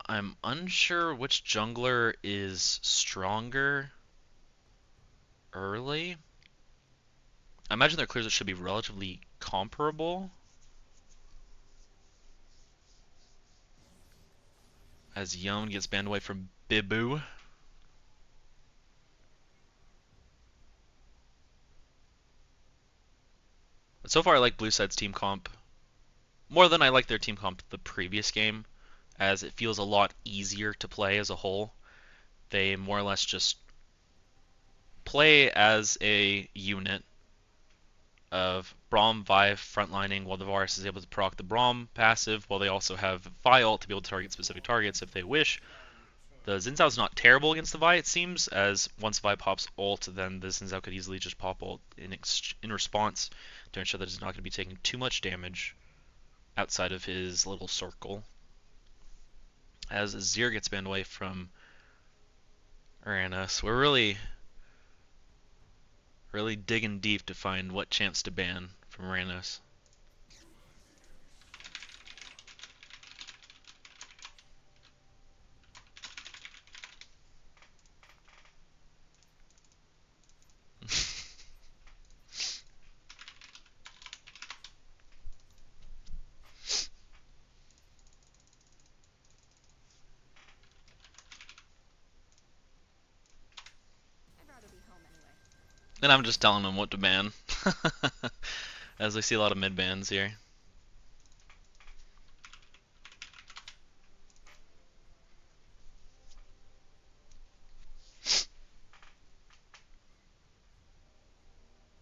I'm unsure which jungler is stronger early. I imagine their clears should be relatively comparable. As Yon gets banned away from Bibu. But so far I like Blue Side's team comp more than I like their team comp the previous game, as it feels a lot easier to play as a whole. They more or less just play as a unit of Braum, Vi frontlining while the Varus is able to proc the Braum passive, while they also have Vi ult to be able to target specific targets if they wish. The Xin Zhao's not terrible against the Vi, it seems, as once Vi pops ult, then the Xin Zhao could easily just pop ult in response to ensure that he's not going to be taking too much damage outside of his little circle. As Azir gets banned away from Uranus, we're really digging deep to find what champs to ban from Uranus. And I'm just telling them what to ban. As we see a lot of mid bans here.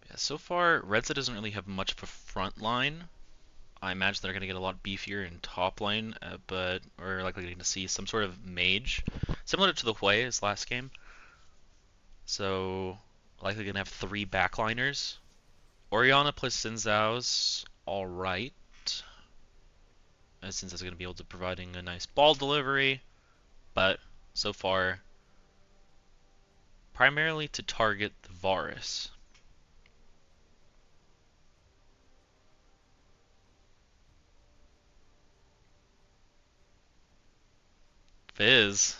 Yeah, so far, Red Side doesn't really have much of a front line. I imagine they're going to get a lot beefier in top lane, but we're likely going to see some sort of mage, similar to the Hui's last game. So, likely going to have 3 backliners. Orianna plus Xin Zhao's alright, as Xin Zhao's going to be able to providing a nice ball delivery, but so far, primarily to target the Varus. Fizz.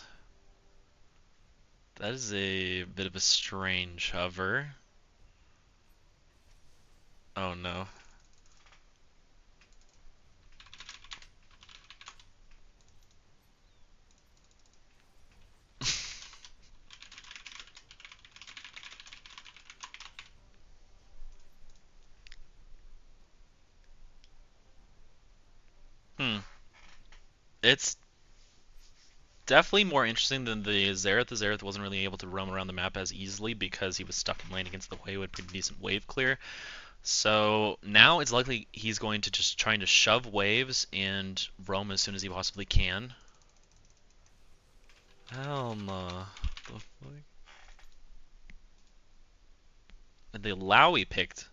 That is a bit of a strange hover. Oh no. Hmm. It's definitely more interesting than the Xerath. The Xerath wasn't really able to roam around the map as easily because he was stuck in lane against the wave with pretty decent wave clear. So now it's likely he's going to just trying to shove waves and roam as soon as he possibly can. Helma. The fuck? And the Lowy picked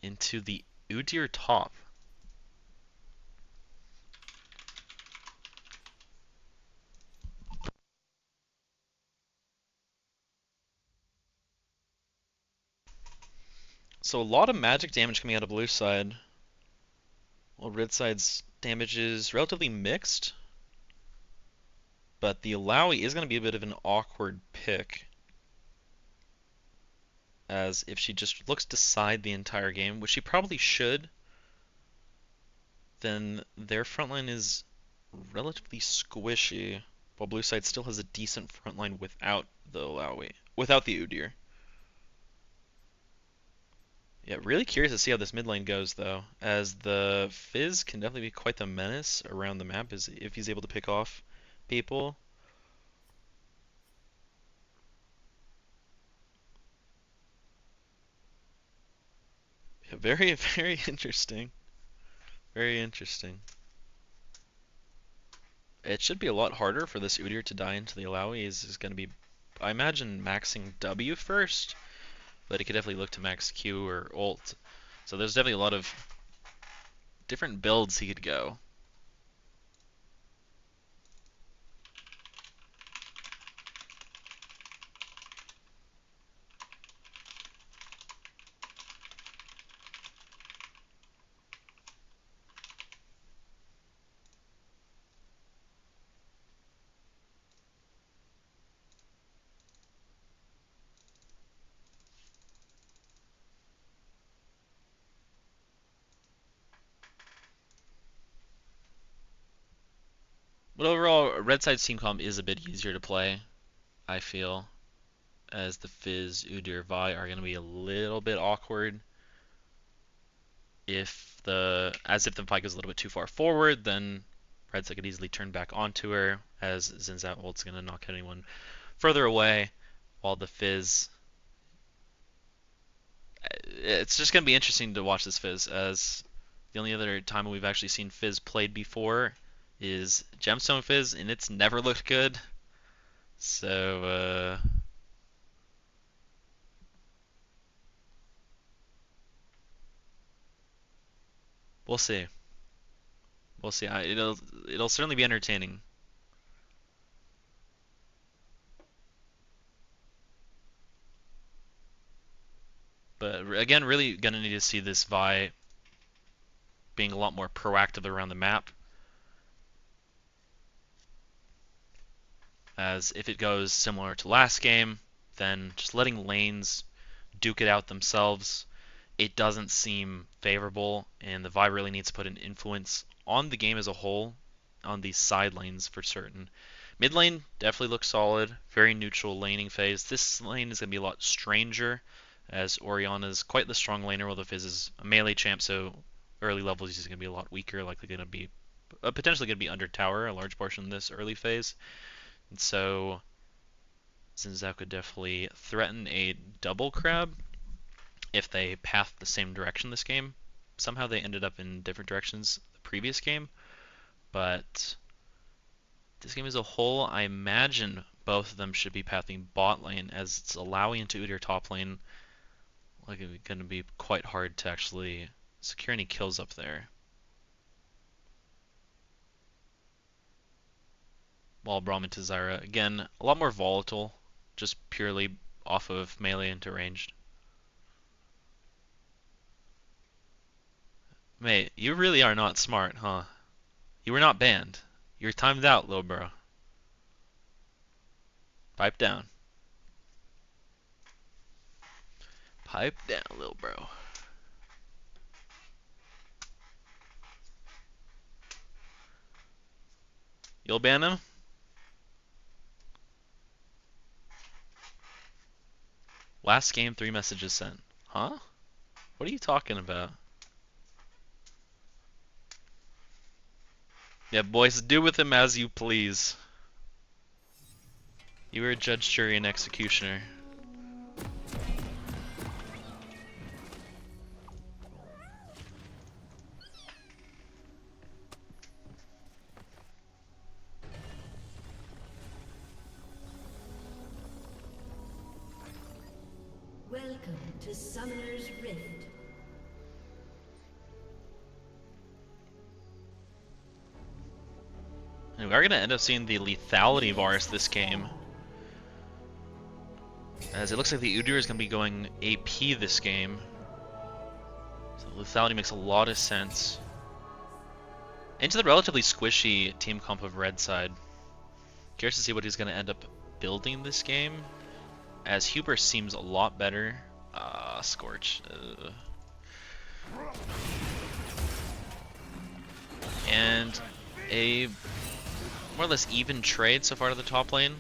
into the Udyr top. So a lot of magic damage coming out of blue side, while red side's damage is relatively mixed. But the Lowy is going to be a bit of an awkward pick, as if she just looks to side the entire game, which she probably should, then their front line is relatively squishy, while blue side still has a decent front line without the Lowy, without the Udyr. Yeah, really curious to see how this mid lane goes though, as the Fizz can definitely be quite the menace around the map is if he's able to pick off people. Yeah, very, very interesting. Very interesting. It should be a lot harder for this Udyr to die into the Alawi. Is going to be, I imagine, maxing W first, but he could definitely look to max Q or ult. So there's definitely a lot of different builds he could go. But overall, red side's team comp is a bit easier to play, I feel, as the Fizz, Udyr, Vi are going to be a little bit awkward. As if the fight goes a little bit too far forward, then red side could easily turn back onto her, as Zinzao ult's going to knock anyone further away, while the Fizz it's just going to be interesting to watch this Fizz, as the only other time we've actually seen Fizz played before is Gemstone Fizz, and it's never looked good. So, we'll see. We'll see. It'll certainly be entertaining. But again, really gonna need to see this Vi being a lot more proactive around the map. As if it goes similar to last game, then just letting lanes duke it out themselves, it doesn't seem favorable, and the Vi really needs to put an influence on the game as a whole, on these side lanes for certain. Mid lane definitely looks solid, very neutral laning phase. This lane is going to be a lot stranger, as Orianna is quite the strong laner, while the Fizz is a melee champ, so early levels he's going to be a lot weaker, likely going to be potentially going to be under tower a large portion of this early phase. And so Zinzao could definitely threaten a double crab if they pathed the same direction this game. Somehow they ended up in different directions the previous game, but this game as a whole, I imagine both of them should be pathing bot lane, as it's allowing into Udyr top lane. Like it's going to be quite hard to actually secure any kills up there. While Brahmin to Zyra, again, a lot more volatile, just purely off of melee into ranged. Mate, you really are not smart, huh? You were not banned. You're timed out, little bro. Pipe down. Pipe down, little bro. You'll ban him? Last game, 3 messages sent. Huh? What are you talking about? Yeah, boys, do with him as you please. You are judge, jury, and executioner. Welcome to Summoner's Rift. And we are going to end up seeing the lethality virus this game. As it looks like the Udyr is going to be going AP this game. So lethality makes a lot of sense. Into the relatively squishy team comp of red side. Curious to see what he's going to end up building this game. As Huber seems a lot better. Scorch. And a more or less even trade so far to the top lane.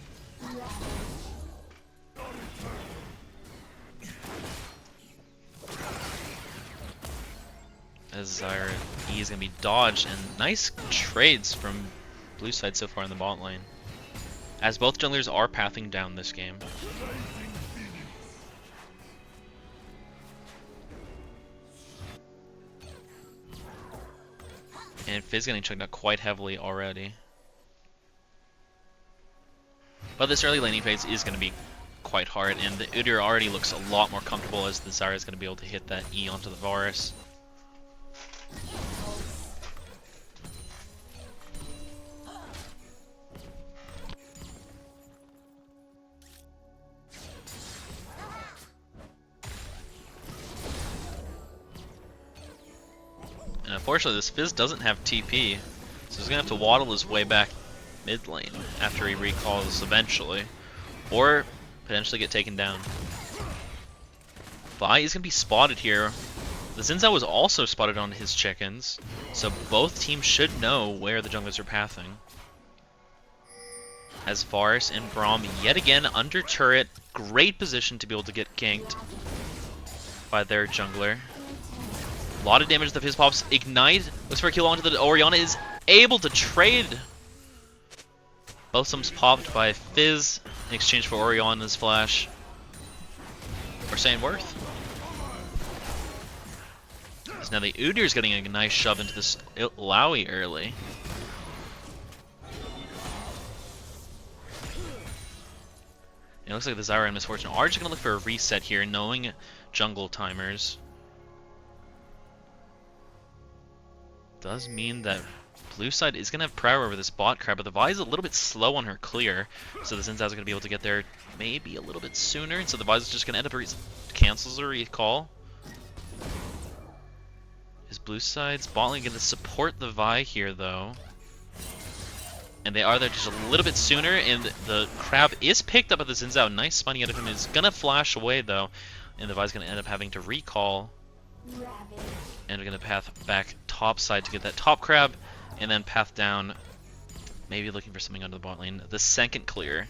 As our E is going to be dodged, and nice trades from blue side so far in the bot lane. As both junglers are pathing down this game. And Fizz getting chunked out quite heavily already. But this early laning phase is going to be quite hard, and the Udyr already looks a lot more comfortable as the Zarya is going to be able to hit that E onto the Varus. And unfortunately, this Fizz doesn't have TP, so he's going to have to waddle his way back mid lane after he recalls eventually, or potentially get taken down. Vi is going to be spotted here. The Xin Zhao was also spotted on his chickens, so both teams should know where the junglers are pathing. As Varus and Braum yet again under turret, great position to be able to get ganked by their jungler. A lot of damage to the Fizz pops. Ignite looks for a kill onto the Orianna, is able to trade. Both sums popped by Fizz in exchange for Orianna's flash. Or saying worth. So now the Udyr is getting a nice shove into this Lowy early. It looks like the Zarya and Misfortune are just going to look for a reset here, knowing jungle timers. Does mean that blue side is going to have power over this bot crab, but the Vi is a little bit slow on her clear, so the Xin Zhao's going to be able to get there maybe a little bit sooner, and so the Vi is just going to end up cancels a recall. Is blue side's bot lane going to support the Vi here, though? And they are there just a little bit sooner, and the crab is picked up by the Xin Zhao. Nice spawning out of him. Is going to flash away, though, and the Vi's going to end up having to recall. And we're going to path back top side to get that top crab, and then path down, maybe looking for something under the bot lane. The second clear.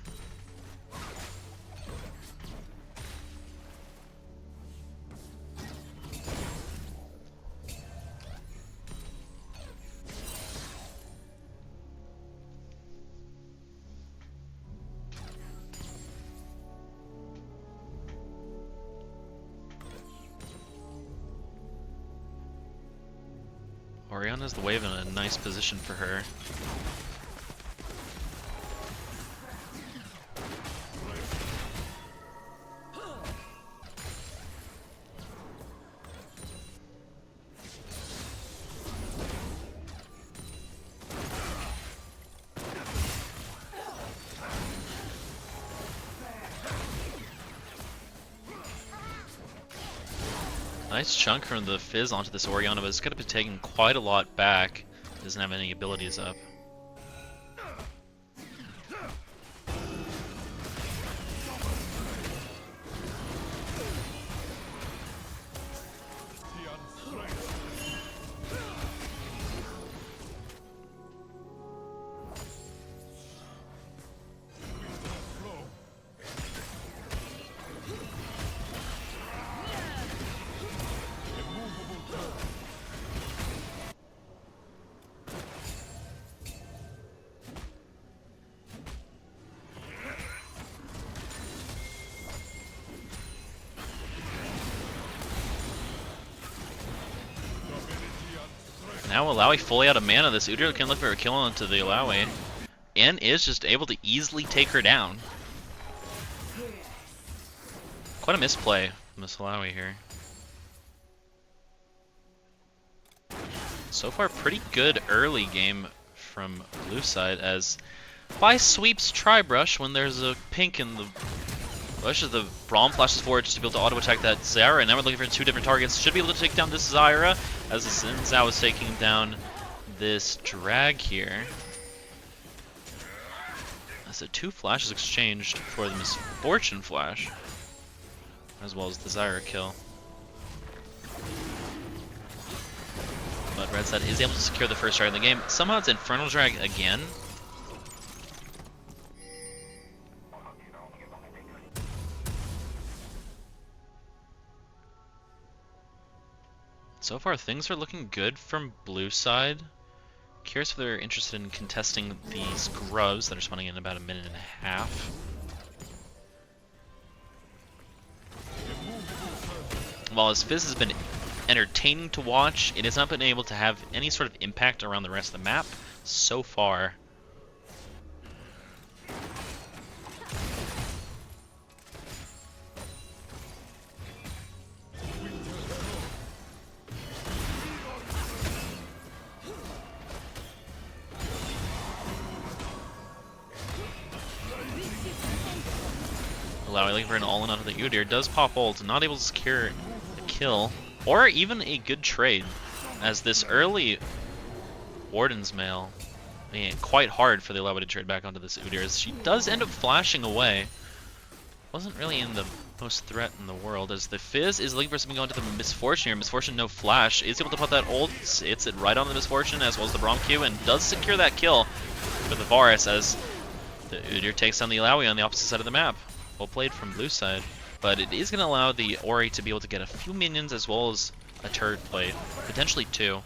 Orianna's the wave in a nice position for her. Nice chunk from the Fizz onto this Orianna, but it's going to be taking quite a lot back. Doesn't have any abilities up. Now Alawi fully out of mana. This Udyr can look for a kill onto the Alawi. And is just able to easily take her down. Quite a misplay from Miss Alawi here. So far, pretty good early game from blue side as by sweeps Tri-Brush when there's a pink in the bush as the Braum flashes forward just to be able to auto-attack that Zyra, and now we're looking for two different targets. Should be able to take down this Zyra as the Xin Zhao is taking down this drag here. As the two flashes exchanged for the Misfortune flash, as well as the Zyra kill. But red side is able to secure the first drag in the game. Somehow it's Infernal Drag again. So far things are looking good from blue side. Curious if they're interested in contesting these grubs that are spawning in about a minute and a half. While his Fizz has been entertaining to watch, it has not been able to have any sort of impact around the rest of the map so far. Looking for an all-in onto the Udyr, does pop ult, not able to secure a kill, or even a good trade, as this early Warden's Mail made it quite hard for the Alawi to trade back onto this Udyr, as she does end up flashing away. Wasn't really in the most threat in the world, as the Fizz is looking for something going to the Misfortune here. Misfortune, no flash, is able to put that ult, hits it right on the Misfortune, as well as the Braum Q, and does secure that kill for the Varus, as the Udyr takes down the Alawi on the opposite side of the map. Well played from blue side, but it is going to allow the Ori to be able to get a few minions as well as a turret play, potentially two.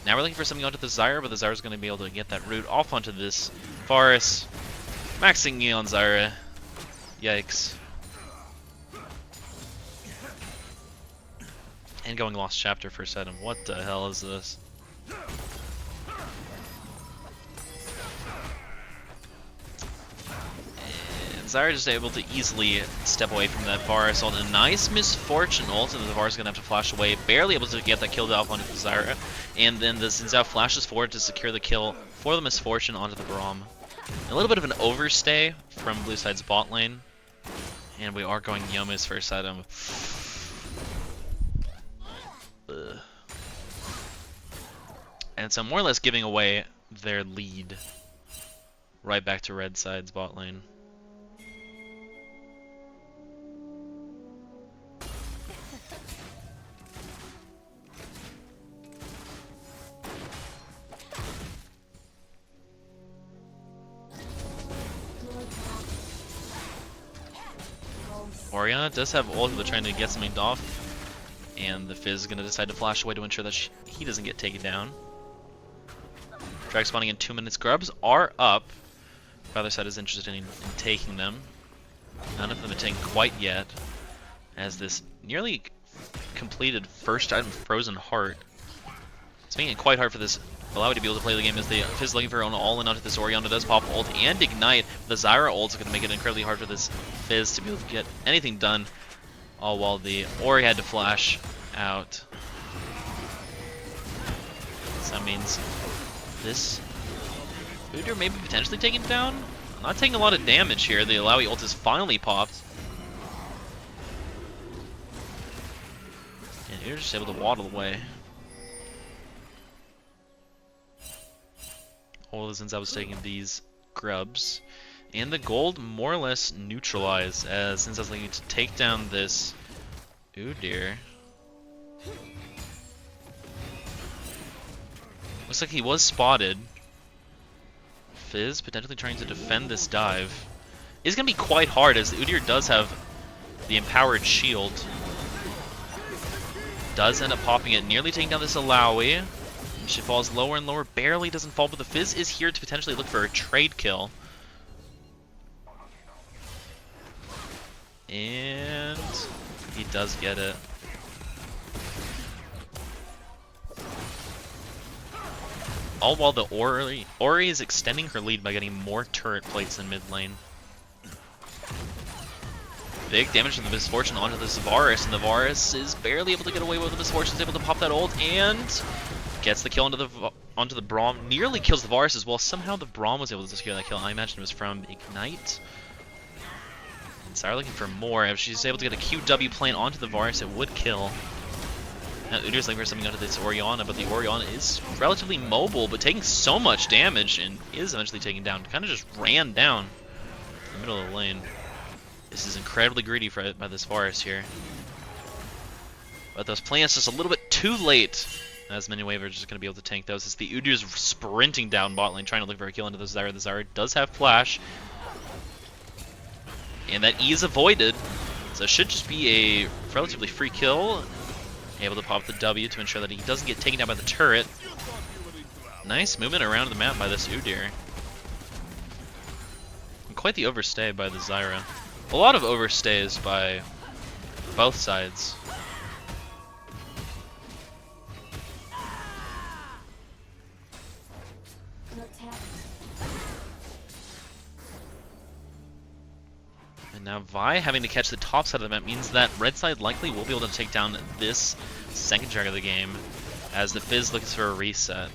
Now we're looking for something onto the Zyra, but the Zyra's going to be able to get that root off onto this Varus. Maxing E on Zyra. Yikes. And going Lost Chapter first item. What the hell is this? Zyra just able to easily step away from that Varus ult. A nice Misfortune ult, and the Varus is going to have to flash away. Barely able to get that kill off onto the Zyra. And then the Xin Zhao flashes forward to secure the kill for the Misfortune onto the Braum. A little bit of an overstay from blue side's bot lane. And we are going Yomu's first item. Ugh. And so more or less giving away their lead right back to red side's bot lane. Orianna does have ult, but trying to get something off, and the Fizz is going to decide to flash away to ensure that he doesn't get taken down. Drag spawning in 2 minutes. Grubs are up. The other side is interested in taking them. None of them are taken quite yet, as this nearly completed first item, Frozen Heart. It's making it quite hard for this Alawi to be able to play the game, as the Fizz looking for her own all-in onto this Orianna. Does pop ult and ignite. The Zyra ult is going to make it incredibly hard for this Fizz to be able to get anything done, all while the Ori had to flash out. So that means this Udyr may be potentially taken down. Not taking a lot of damage here. The Alawi ult is finally popped. And Udyr's just able to waddle away. All since I was taking these grubs. And the gold more or less neutralized, as since I was looking to take down this Udyr. Looks like he was spotted. Fizz potentially trying to defend this dive. It's going to be quite hard, as Udyr does have the empowered shield. Does end up popping it, nearly taking down this Alawi. She falls lower and lower, barely doesn't fall, but the Fizz is here to potentially look for a trade kill. And he does get it. All while the Ori is extending her lead by getting more turret plates in mid lane. Big damage from the Misfortune onto the Varus, and the Varus is barely able to get away with the Misfortune. Is able to pop that ult and gets the kill onto the Braum. Nearly kills the Varus as well. Somehow the Braum was able to secure that kill. I imagine it was from Ignite. And Zyra looking for more. If she's able to get a QW plane onto the Varus, it would kill. Now Udyr's looking for something onto this Orianna, but the Orianna is relatively mobile, but taking so much damage and is eventually taken down. Kind of just ran down in the middle of the lane. This is incredibly greedy by this Varus here. But those plants just a little bit too late. As many waivers are just going to be able to tank those. As the Udyr's sprinting down bot lane, trying to look for a kill into the Zyra. The Zyra does have flash. And that E is avoided. So it should just be a relatively free kill. Able to pop the W to ensure that he doesn't get taken down by the turret. Nice movement around the map by this Udyr. And quite the overstay by the Zyra. A lot of overstays by both sides. And now Vi having to catch the top side of the map means that red side likely will be able to take down this second track of the game as the Fizz looks for a reset.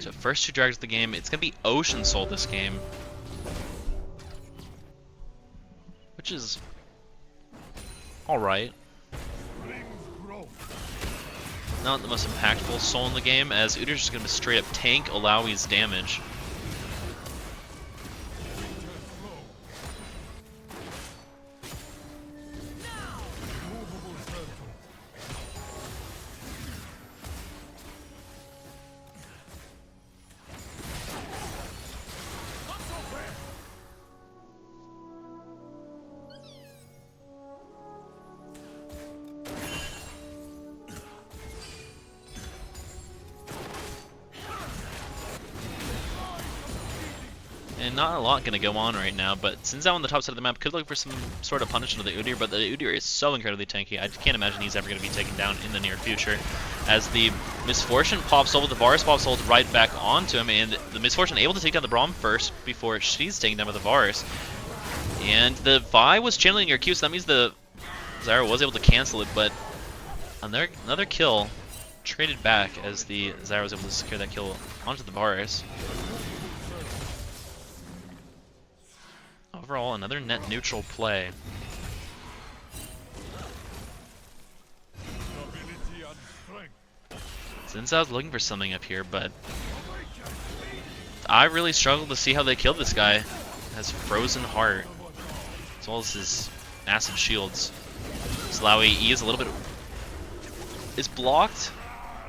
So first two dragons of the game, it's going to be Ocean Soul this game. Which is alright. Not the most impactful soul in the game, as Udyr's just going to straight up tank Alawi's damage. And not a lot going to go on right now, but Xin Zhao on the top side of the map could look for some sort of punishment of the Udyr, but the Udyr is so incredibly tanky, I can't imagine he's ever going to be taken down in the near future. As the Misfortune pops over, the Varus pops ult right back onto him, and the Misfortune able to take down the Braum first before she's taken down by the Varus. And the Vi was channeling your Q, so that means the Zyra was able to cancel it, but another kill traded back as the Zyra was able to secure that kill onto the Varus. Overall, another net neutral play. Xin Zhao's looking for something up here, but I really struggle to see how they killed this guy. Has frozen heart, as well as his massive shields. Slawi E is a little bit blocked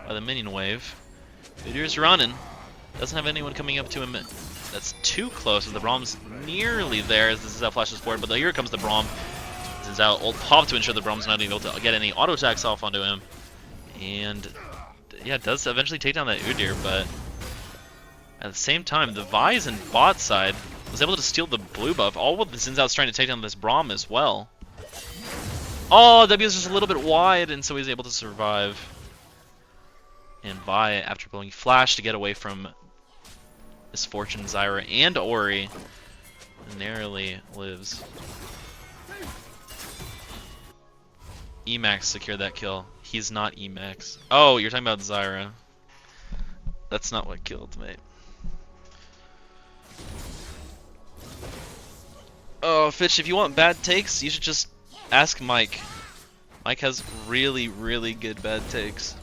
by the minion wave. Udyr's running. Doesn't have anyone coming up to him. That's too close, as the Braum's nearly there as Xin Zhao flashes forward, but here comes the Braum. Xin Zhao ult pop to ensure the Braum's not able to get any auto attacks off onto him. And yeah, it does eventually take down that Udyr, but at the same time, the Vi's in bot side was able to steal the blue buff, all with the Xin Zhao's trying to take down this Braum as well. Oh, W is just a little bit wide, and so he's able to survive. And Vi, after blowing Flash to get away from Misfortune, Zyra, and Ori, narrowly lives. Emax secured that kill. He's not Emax. Oh, you're talking about Zyra. That's not what killed, mate. Oh, Fitch, if you want bad takes, you should just ask Mike. Mike has really, really good bad takes.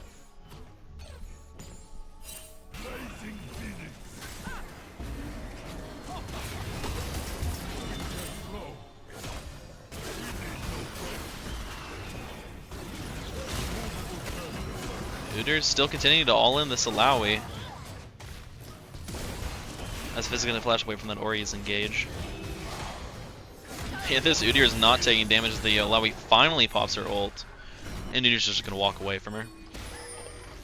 Udyr's still continuing to all-in this Alawi. As Fizz is going to flash away from that Ori's engage. Yeah, this Udyr is not taking damage as the Alawi finally pops her ult. And Udyr's just going to walk away from her.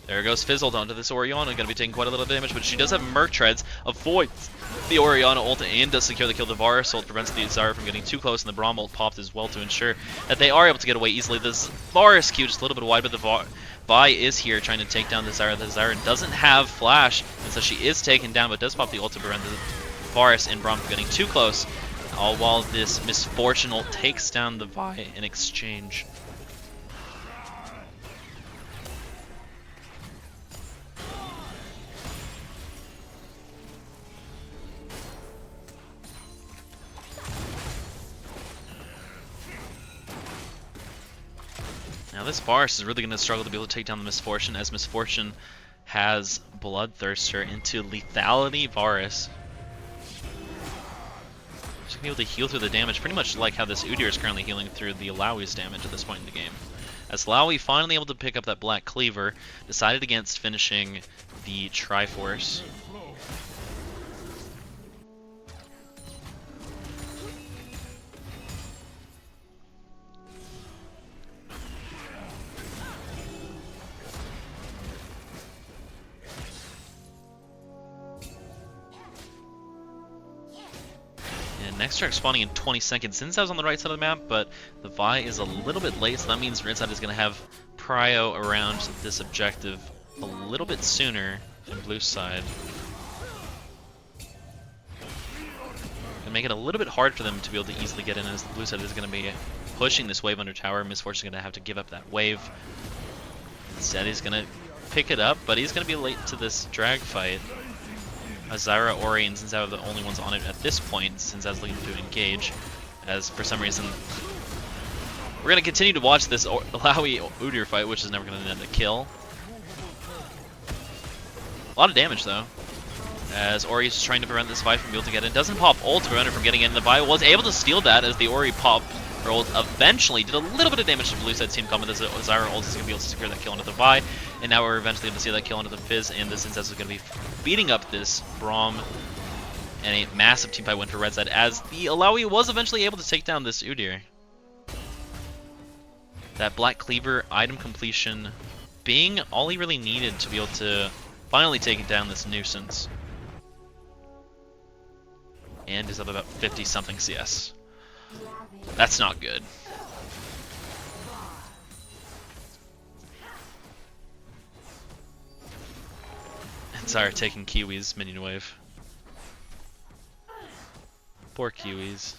There goes Fizz ult onto this Orianna, going to be taking quite a little damage, but she does have Merc Treads, avoids the Orianna ult and does secure the kill. The Varus ult prevents the Zyra from getting too close, and the Braum ult popped as well to ensure that they are able to get away easily. This Varus Q just a little bit wide, but the Vi is here trying to take down the Zyra. The Zyra doesn't have flash, and so she is taken down, but does pop the ult to prevent the Varus and Braum from getting too close. All while this Misfortune ult takes down the Vi in exchange. Now this Varus is really going to struggle to be able to take down the Misfortune, as Misfortune has Bloodthirster into Lethality Varus. She's going to be able to heal through the damage, pretty much like how this Udyr is currently healing through the Alawi's damage at this point in the game. As Alawi finally able to pick up that Black Cleaver, decided against finishing the Triforce. Next track spawning in 20 seconds. Since I was on the right side of the map, but the Vi is a little bit late, so that means Red side is going to have prio around this objective a little bit sooner than blue side. Gonna make it a little bit hard for them to be able to easily get in, as the blue side is going to be pushing this wave under tower. Misfortune is going to have to give up that wave. Instead, he's going to pick it up, but he's going to be late to this drag fight. Zyra, Ori, and Xin Zhao are the only ones on it at this point. Xin Zhao's looking to engage, as for some reason we're going to continue to watch this Alawi Udyr fight, which is never going to end a kill. A lot of damage though, as Ori is trying to prevent this Vi from being able to get in. Doesn't pop ult to prevent her from getting in. The Vi was able to steal that, as the Ori pop her ult eventually did a little bit of damage to blue side team combat. As Zyra ult is going to be able to secure that kill onto the Vi, and now we're eventually going to see that kill onto the Fizz, and this Xin Zhao is going to be beating up this Braum, and a massive teamfight win for red side, as the Alawi was eventually able to take down this Udyr. That Black Cleaver item completion being all he really needed to be able to finally take down this nuisance. And is up about 50 something CS. That's not good. And Zyra taking Kiwi's minion wave. Poor Kiwis.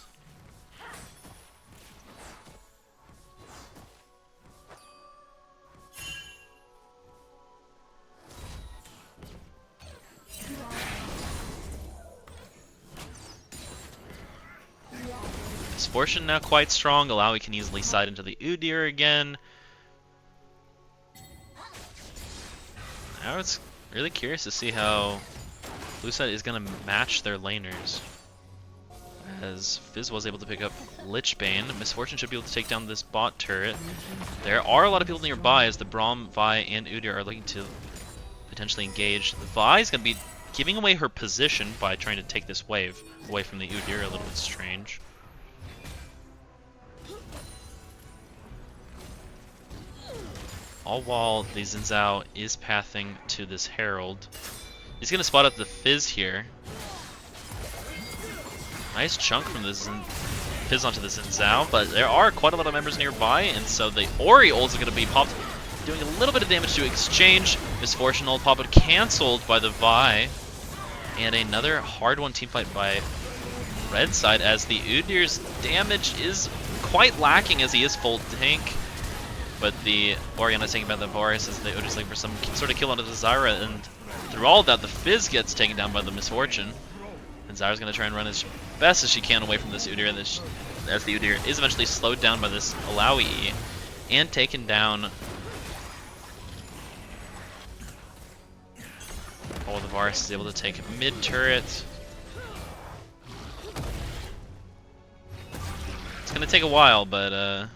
Misfortune now quite strong. Alawi can easily side into the Udyr again. Now it's really curious to see how blue side is going to match their laners. As Fizz was able to pick up Lichbane, Misfortune should be able to take down this bot turret. There are a lot of people nearby, as the Braum, Vi, and Udyr are looking to potentially engage. The Vi is going to be giving away her position by trying to take this wave away from the Udyr, a little bit strange. All while the Xin Zhao is pathing to this Herald. He's going to spot up the Fizz here. Nice chunk from the Fizz onto the Xin Zhao, but there are quite a lot of members nearby, and so the Ori ult is going to be popped, doing a little bit of damage to exchange. Misfortune ult pop, but cancelled by the Vi. And another hard one teamfight by red side, as the Udyr's damage is quite lacking, as he is full tank. But the Orianna taking by the Varus, as the Udyr's looking for some sort of kill onto the Zyra, and through all of that, the Fizz gets taken down by the Misfortune. And Zyra's going to try and run as best as she can away from this Udyr, and as the Udyr is eventually slowed down by this Alawi E, and taken down. Oh, the Varus is able to take mid turret. It's going to take a while, but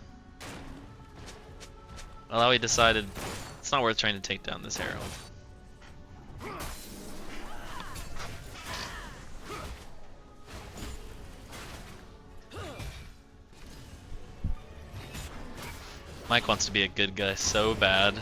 Alawi decided it's not worth trying to take down this Herald. Mike wants to be a good guy so bad.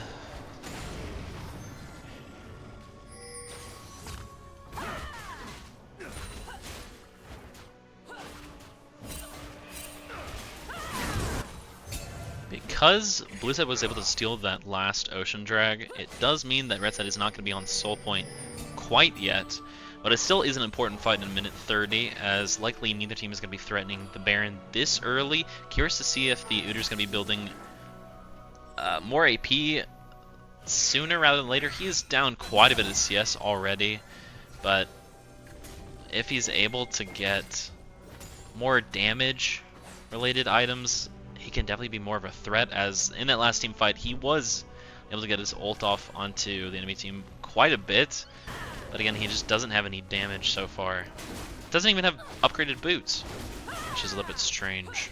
because blue side was able to steal that last ocean drag, it does mean that red side is not going to be on soul point quite yet. But it still is an important fight in minute 30, as likely neither team is going to be threatening the Baron this early. Curious to see if the Udyr's going to be building more AP sooner rather than later. He is down quite a bit of CS already, but if he's able to get more damage related items, he can definitely be more of a threat, as in that last team fight he was able to get his ult off onto the enemy team quite a bit. But again, he just doesn't have any damage so far. Doesn't even have upgraded boots, which is a little bit strange.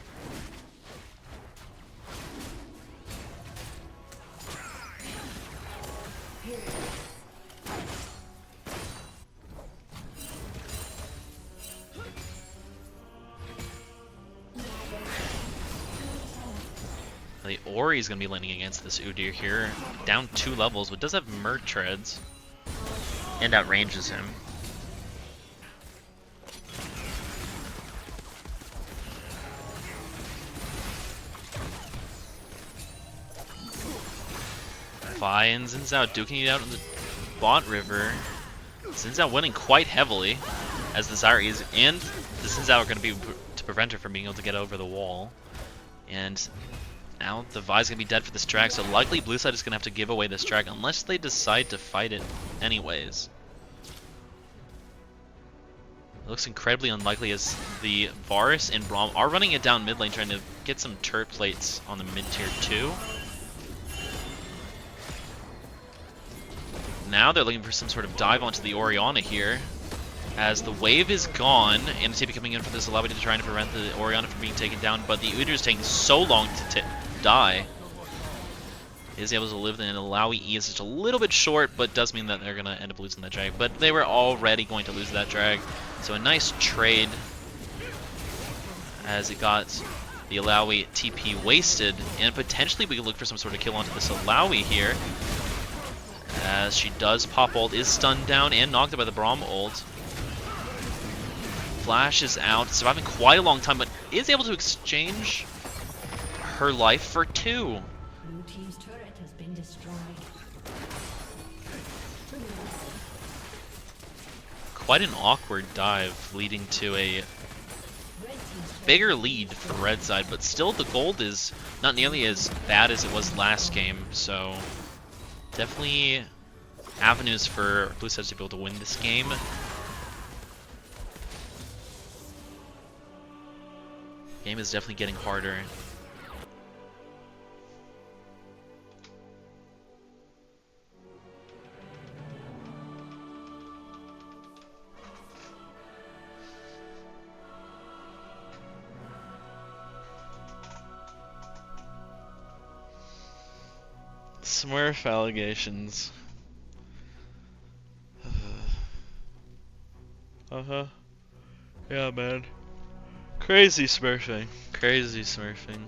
The Ori is going to be landing against this Udyr here. Down 2 levels, but does have Merc Treads. And outranges him. Vi and Xin Zhao duking it out in the bot river. Xin Zhao winning quite heavily, as the Zarya and the Xin Zhao are going to be to prevent her from being able to get over the wall. And now the Vi's going to be dead for this drag, so likely blue side is going to have to give away this drag unless they decide to fight it anyways. It looks incredibly unlikely, as the Varus and Braum are running it down mid lane, trying to get some turret plates on the mid tier 2. Now they're looking for some sort of dive onto the Orianna here, as the wave is gone, and the TP coming in for this Alawi to try to prevent the Orianna from being taken down, but the Udyr is taking so long to die. Is able to live, and Alawi E is just a little bit short, but does mean that they're going to end up losing that drag. But they were already going to lose that drag, so a nice trade as it got the Alawi TP wasted, and potentially we can look for some sort of kill onto this Alawi here, as she does pop ult, is stunned down and knocked out by the Braum ult. Flash is out, surviving quite a long time, but is able to exchange her life for 2. Blue team's turret has been destroyed. Quite an awkward dive, leading to a bigger lead for red side, but still the gold is not nearly as bad as it was last game, so definitely avenues for blue side to be able to win this game. Game is definitely getting harder. Smurf allegations. Yeah, man. Crazy smurfing. Crazy smurfing.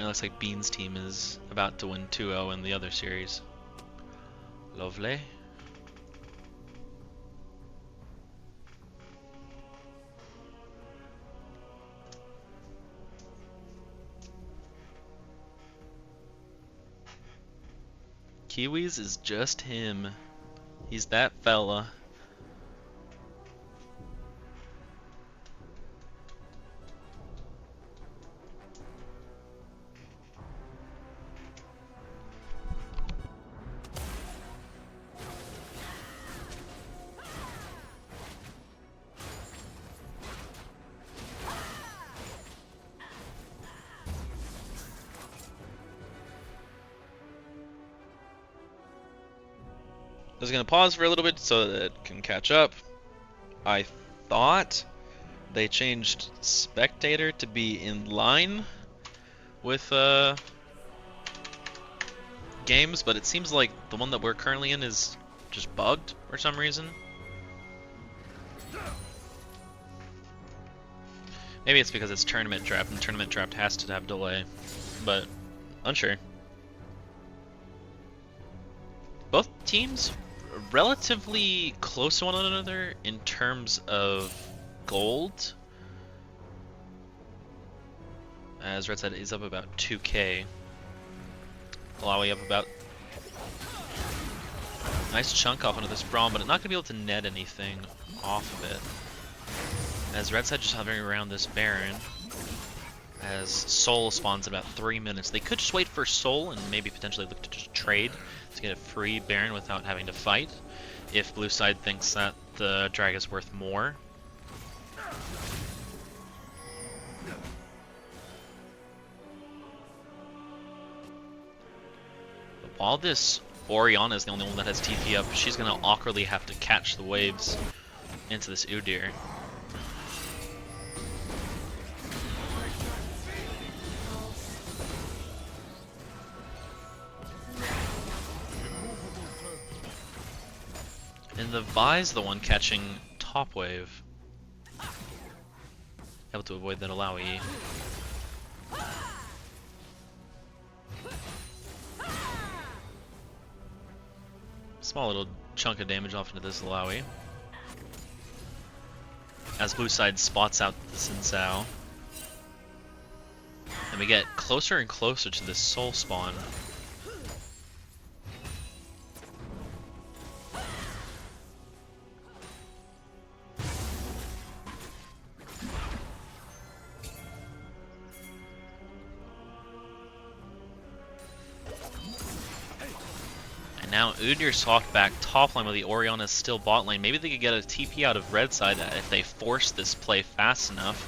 It looks like Bean's team is about to win 2-0 in the other series. Lovely. Kiwis is just him. He's that fella. I was going to pause for a little bit so that it can catch up. I thought they changed Spectator to be in line with games, but it seems like the one that we're currently in is just bugged for some reason. Maybe it's because it's tournament draft, and tournament draft has to have delay, but unsure. Both teams relatively close to one another in terms of gold, as Red Side is up about 2k. Malawi up about nice chunk off into this Braum, but not going to be able to net anything off of it. As Red Side just hovering around this Baron, as Soul spawns in about 3 minutes. They could just wait for Soul and maybe potentially look to just trade to get a free Baron without having to fight, if blue side thinks that the drag is worth more. But while this Orianna is the only one that has TP up, she's going to awkwardly have to catch the waves into this Udyr. And the Vi's the one catching top wave. Able to avoid that Alawi. Small little chunk of damage off into this Alawi. As blue side spots out the Xin Zhao. And we get closer and closer to this soul spawn. Now Udyr's hawked back top lane, while the Orianna is still bot lane. Maybe they could get a TP out of red side if they force this play fast enough.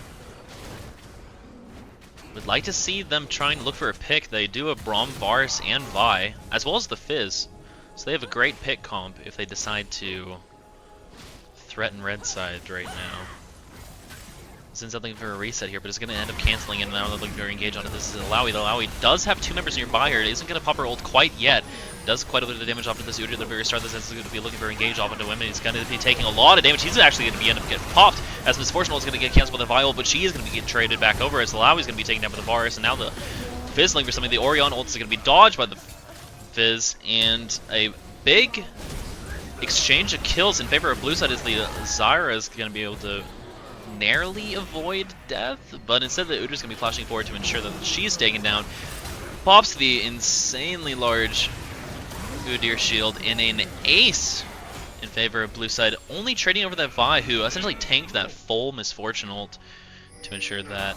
Would like to see them trying to look for a pick. They do have Braum, Varus, and Vi, as well as the Fizz. So they have a great pick comp if they decide to threaten red side right now. Since looking for a reset here, but it's going to end up canceling, and now they're looking to engage onto this Alawi. The Alawi does have 2 members nearby her. It isn't going to pop her ult quite yet. Does quite a bit of damage off to this Udyr at the very start. This is going to be looking for engage off into him, and he's going to be taking a lot of damage. He's actually going to be end up getting popped, as Misfortune is going to get canceled by the Vial, but she is going to be getting traded back over, as the Alawi is going to be taken down by the Varus, and now the Fizz looking for something. The Orion ult is going to be dodged by the Fizz, and a big exchange of kills in favor of blue side as the Zyra is going to be able to narrowly avoid death, but instead the Udyr's going to be flashing forward to ensure that she's taken down. Pops the insanely large Udyr shield in an ace in favor of blue side, only trading over that Vi, who essentially tanked that full Misfortune ult to ensure that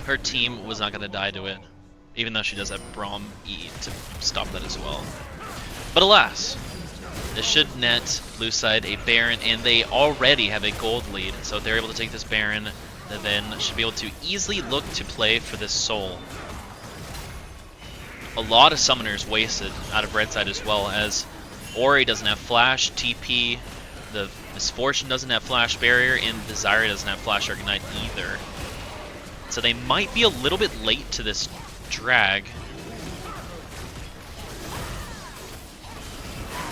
her team was not going to die to it, even though she does have Braum E to stop that as well. But alas, this should net blue side a Baron, and they already have a gold lead, so if they're able to take this Baron, then should be able to easily look to play for this soul. A lot of summoners wasted out of red side as well, as Ori doesn't have flash, TP, the Misfortune doesn't have flash barrier, and the Zyra doesn't have flash or ignite either. So they might be a little bit late to this drag.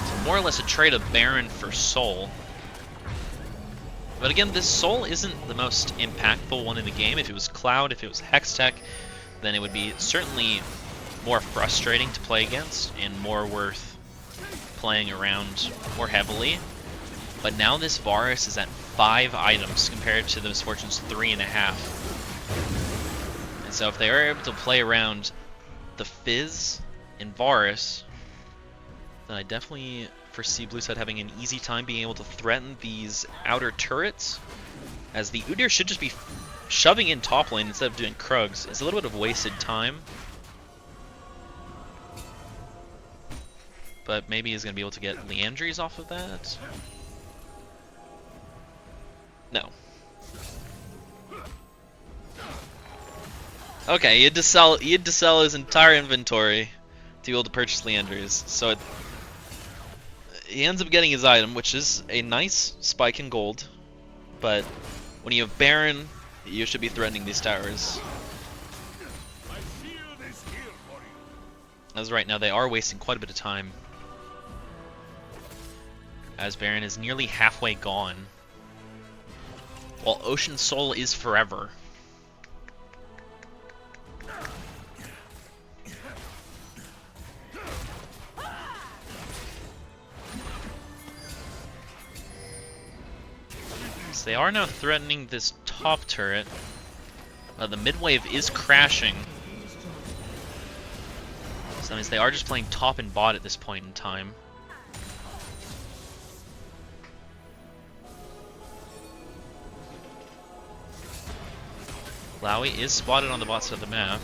So more or less a trade of Baron for Soul. But again, this Soul isn't the most impactful one in the game. If it was Cloud, if it was Hextech, then it would be certainly more frustrating to play against and more worth playing around more heavily. But now this Varus is at 5 items compared to the Misfortune's 3.5. And so if they are able to play around the Fizz and Varus, then I definitely foresee blue side having an easy time being able to threaten these outer turrets, as the Udyr should just be shoving in top lane instead of doing Krugs. It's a little bit of wasted time, but maybe he's going to be able to get Leandries off of that. No. Okay, he had to sell his entire inventory to be able to purchase Leandries. So he ends up getting his item, which is a nice spike in gold. But when you have Baron, you should be threatening these towers. As right now they are wasting quite a bit of time. as Baron is nearly halfway gone, while Ocean Soul is forever. So they are now threatening this top turret. The mid wave is crashing. So that means they are just playing top and bot at this point in time. Lowy is spotted on the bot side of the map.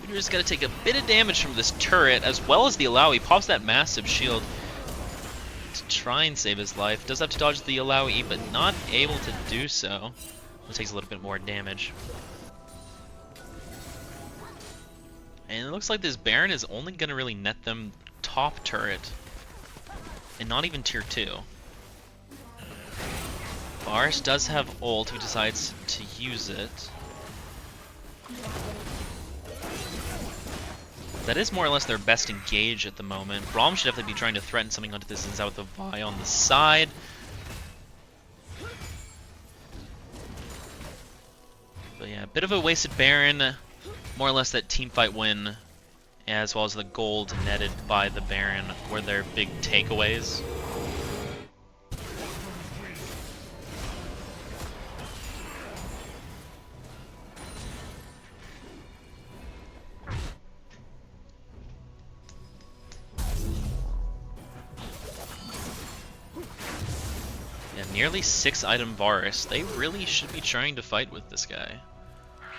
We're just gonna take a bit of damage from this turret, as well as the Alawi. Pops that massive shield to try and save his life. Does have to dodge the Alawi, but not able to do so. It takes a little bit more damage. And it looks like this Baron is only gonna really net them top turret, and not even tier 2. Varus does have ult, who decides to use it. That is more or less their best engage at the moment. Braum should definitely be trying to threaten something onto this Zinzao with the Vi on the side. But yeah, a bit of a wasted Baron. More or less that teamfight win, as well as the gold netted by the Baron, were their big takeaways. Nearly 6 item Varus. They really should be trying to fight with this guy.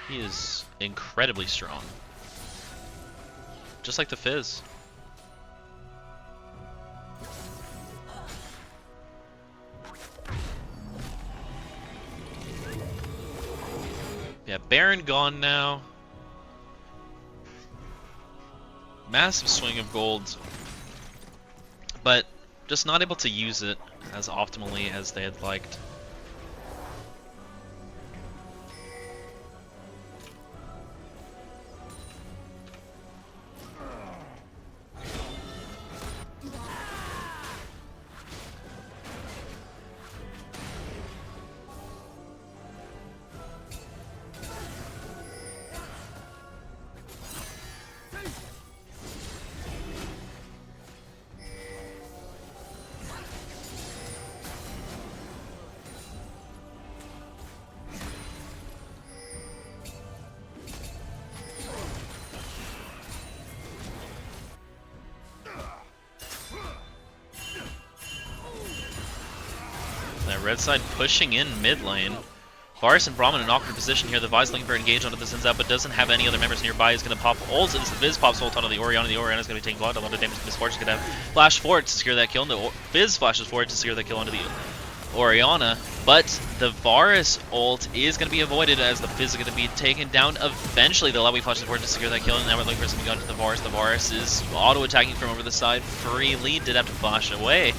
He is incredibly strong. Just like the Fizz. Yeah, Baron gone now. Massive swing of gold. But just not able to use it as optimally as they had liked. Red side pushing in mid lane. Varus and Braum in an awkward position here. The Vi's looking for engage onto the Zinzao, but doesn't have any other members nearby. He's going to pop ult. As the Fizz pops ult onto the Orianna. The Orianna's going to be taking a lot of damage. Misfortune's going to have flash forward to secure that kill. And the Fizz flashes forward to secure that kill onto the Orianna. But the Varus ult is going to be avoided as the Fizz is going to be taken down eventually. The Lowy flashes forward to secure that kill. And now we're looking for something onto the Varus. The Varus is auto-attacking from over the side freely. Did have to flash away,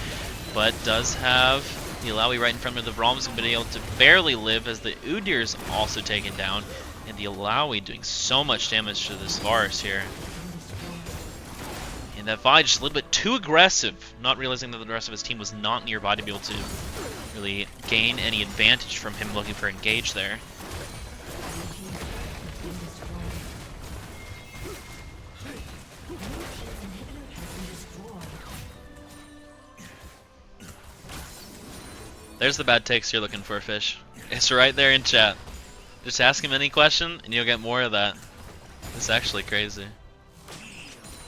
but does have the Alawi right in front of the Brahms have been able to barely live, as the Udir's also taken down, and the Alawi doing so much damage to this Varus here. And that Vi just a little bit too aggressive, not realizing that the rest of his team was not nearby to be able to really gain any advantage from him looking for engage there. There's the bad takes you're looking for, Fish. It's right there in chat. Just ask him any question, and you'll get more of that. It's actually crazy.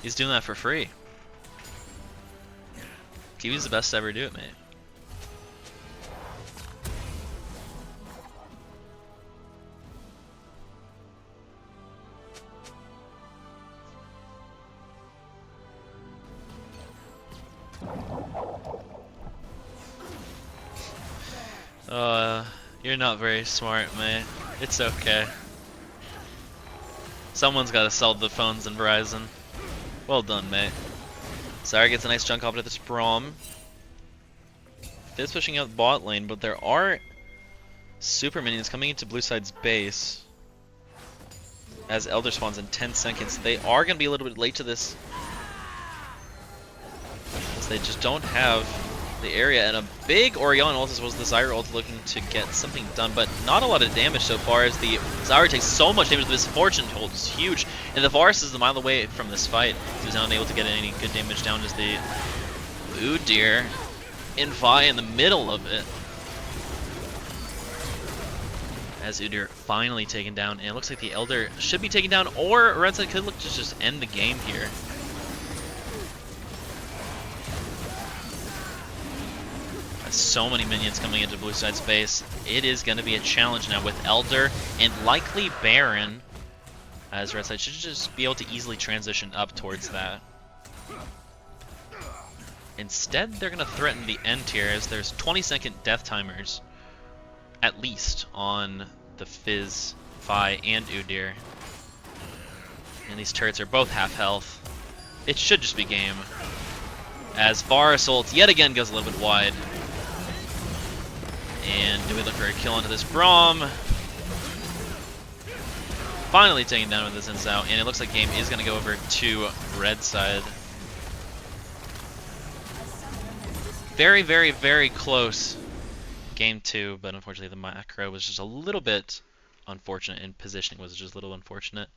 He's doing that for free. Kiwi's the best to ever do it, mate. You're not very smart, mate. It's okay. Someone's gotta sell the phones in Verizon. Well done, mate. Sire gets a nice chunk off of this Braum. Fizz pushing out bot lane, but there are super minions coming into blue side's base as Elder spawns in 10 seconds. They are gonna be a little bit late to this as they just don't have the area. And a big Orion ult as well as the Zyra ult looking to get something done, but not a lot of damage so far as the Zyra takes so much damage. The Misfortune ult is huge, and the Varus is a mile away from this fight. He was not able to get any good damage down as the Udyr and Vi in the middle of it. As Udyr finally taken down, and it looks like the Elder should be taken down, or Red Side could look to just end the game here. So many minions coming into blue side space. It is going to be a challenge now with Elder and likely Baron, as red side should just be able to easily transition up towards that. Instead, they're going to threaten the end here as there's 20-second death timers, at least, on the Fizz, Vi, and Udyr. And these turrets are both half health. It should just be game. As Varus ult yet again goes a little bit wide. And do we look for a kill into this Braum? Finally taken down with this Insao, and it looks like game is going to go over to red side. Very, very, very close game 2, but unfortunately the macro was just a little bit unfortunate, and positioning was just a little unfortunate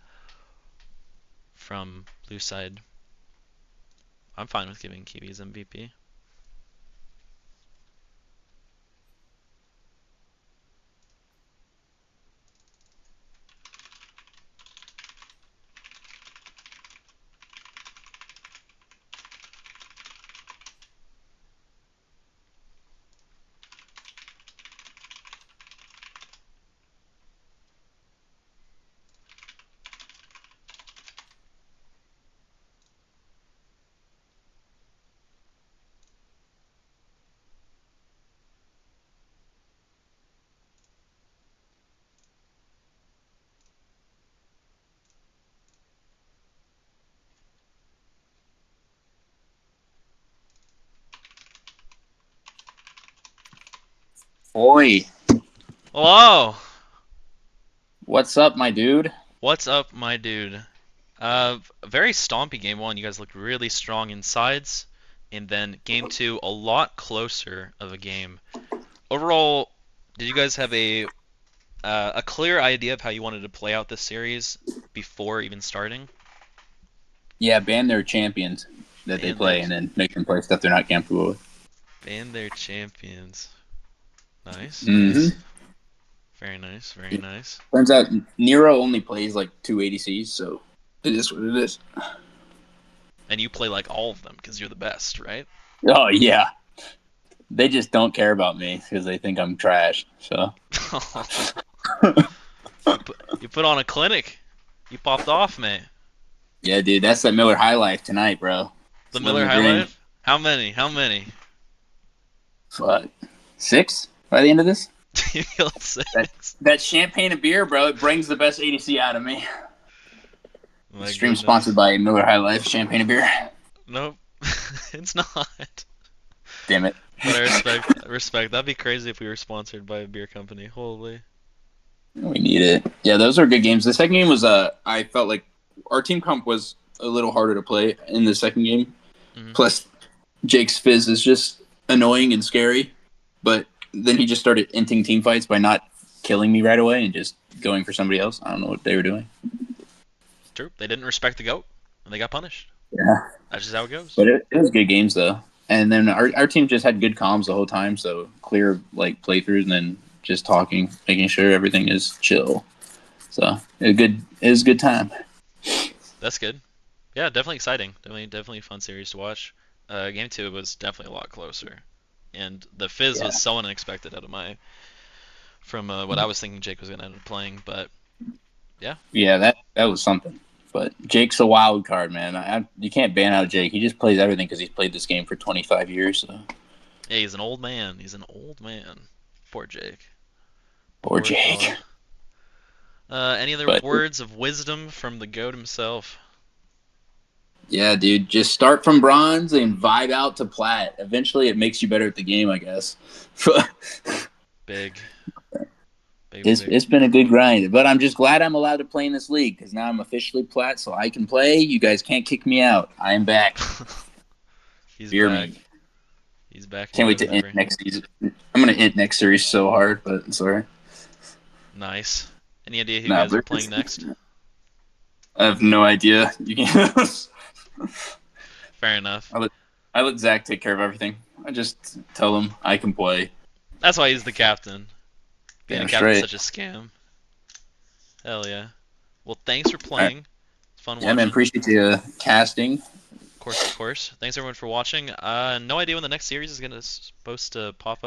from blue side. I'm fine with giving Kiwi's MVP. Oi, Hello! what's up, my dude? What's up, my dude? A very stompy game 1. You guys looked really strong in sides, and then game 2 a lot closer of a game. Overall, did you guys have a clear idea of how you wanted to play out this series before even starting? Yeah, ban their champions that they play and then make them play stuff they're not comfortable with. Ban their champions. Nice, Mm-hmm. nice. Very nice, very nice. Turns out Nero only plays like 2 ADCs, so it is what it is. And you play like all of them because you're the best, right? Oh, yeah. They just don't care about me because they think I'm trash, so. You put on a clinic. You popped off, mate. Yeah, dude, that's that Miller High Life tonight, bro. The It's Miller living High dream. Life? How many? How many? What? 6 by the end of this? You killed 6. That champagne and beer, bro, it brings the best ADC out of me. My Stream goodness. sponsored by Miller High Life, champagne and beer. Nope. It's not. Damn it. But I respect. That'd be crazy if we were sponsored by a beer company. Holy. We need it. Yeah, those are good games. The second game was, I felt like our team comp was a little harder to play in the second game. Mhm. Plus, Jake's Fizz is just annoying and scary. But then he just started inting team fights by not killing me right away and just going for somebody else. I don't know what they were doing. True. They didn't respect the GOAT, and they got punished. Yeah. That's just how it goes. But it was good games, though. And then our team just had good comms the whole time, so clear like playthroughs and then just talking, making sure everything is chill. So it was a good time. That's good. Yeah, definitely exciting. Definitely a fun series to watch. Game 2 was definitely a lot closer. And the Fizz was so unexpected from what I was thinking Jake was going to end up playing, but yeah. Yeah, that was something. But Jake's a wild card, man. You can't ban out Jake. He just plays everything because he's played this game for 25 years. So. Yeah, he's an old man. Poor Jake. Poor Jake. Any other words of wisdom from the GOAT himself? Yeah, dude. Just start from bronze and vibe out to plat. Eventually, it makes you better at the game, I guess. Big. It's been a good grind, but I'm just glad I'm allowed to play in this league because now I'm officially plat, so I can play. You guys can't kick me out. I am back. He's Fear back. me. He's back in Can't wait good to end memory. next season. I'm gonna end next series so hard, but it's alright. Nice. Any idea who you Nah, guys are but playing next? I have no idea. You can. Fair enough. I let Zach take care of everything. I just tell him I can play. That's why he's the captain. Being a Damn captain's straight. such a scam. Hell yeah. Well, thanks for All right. playing. It's fun Yeah, man. watching. Appreciate you casting. Of course, of course. Thanks everyone for watching. No idea when the next series is gonna supposed to pop up.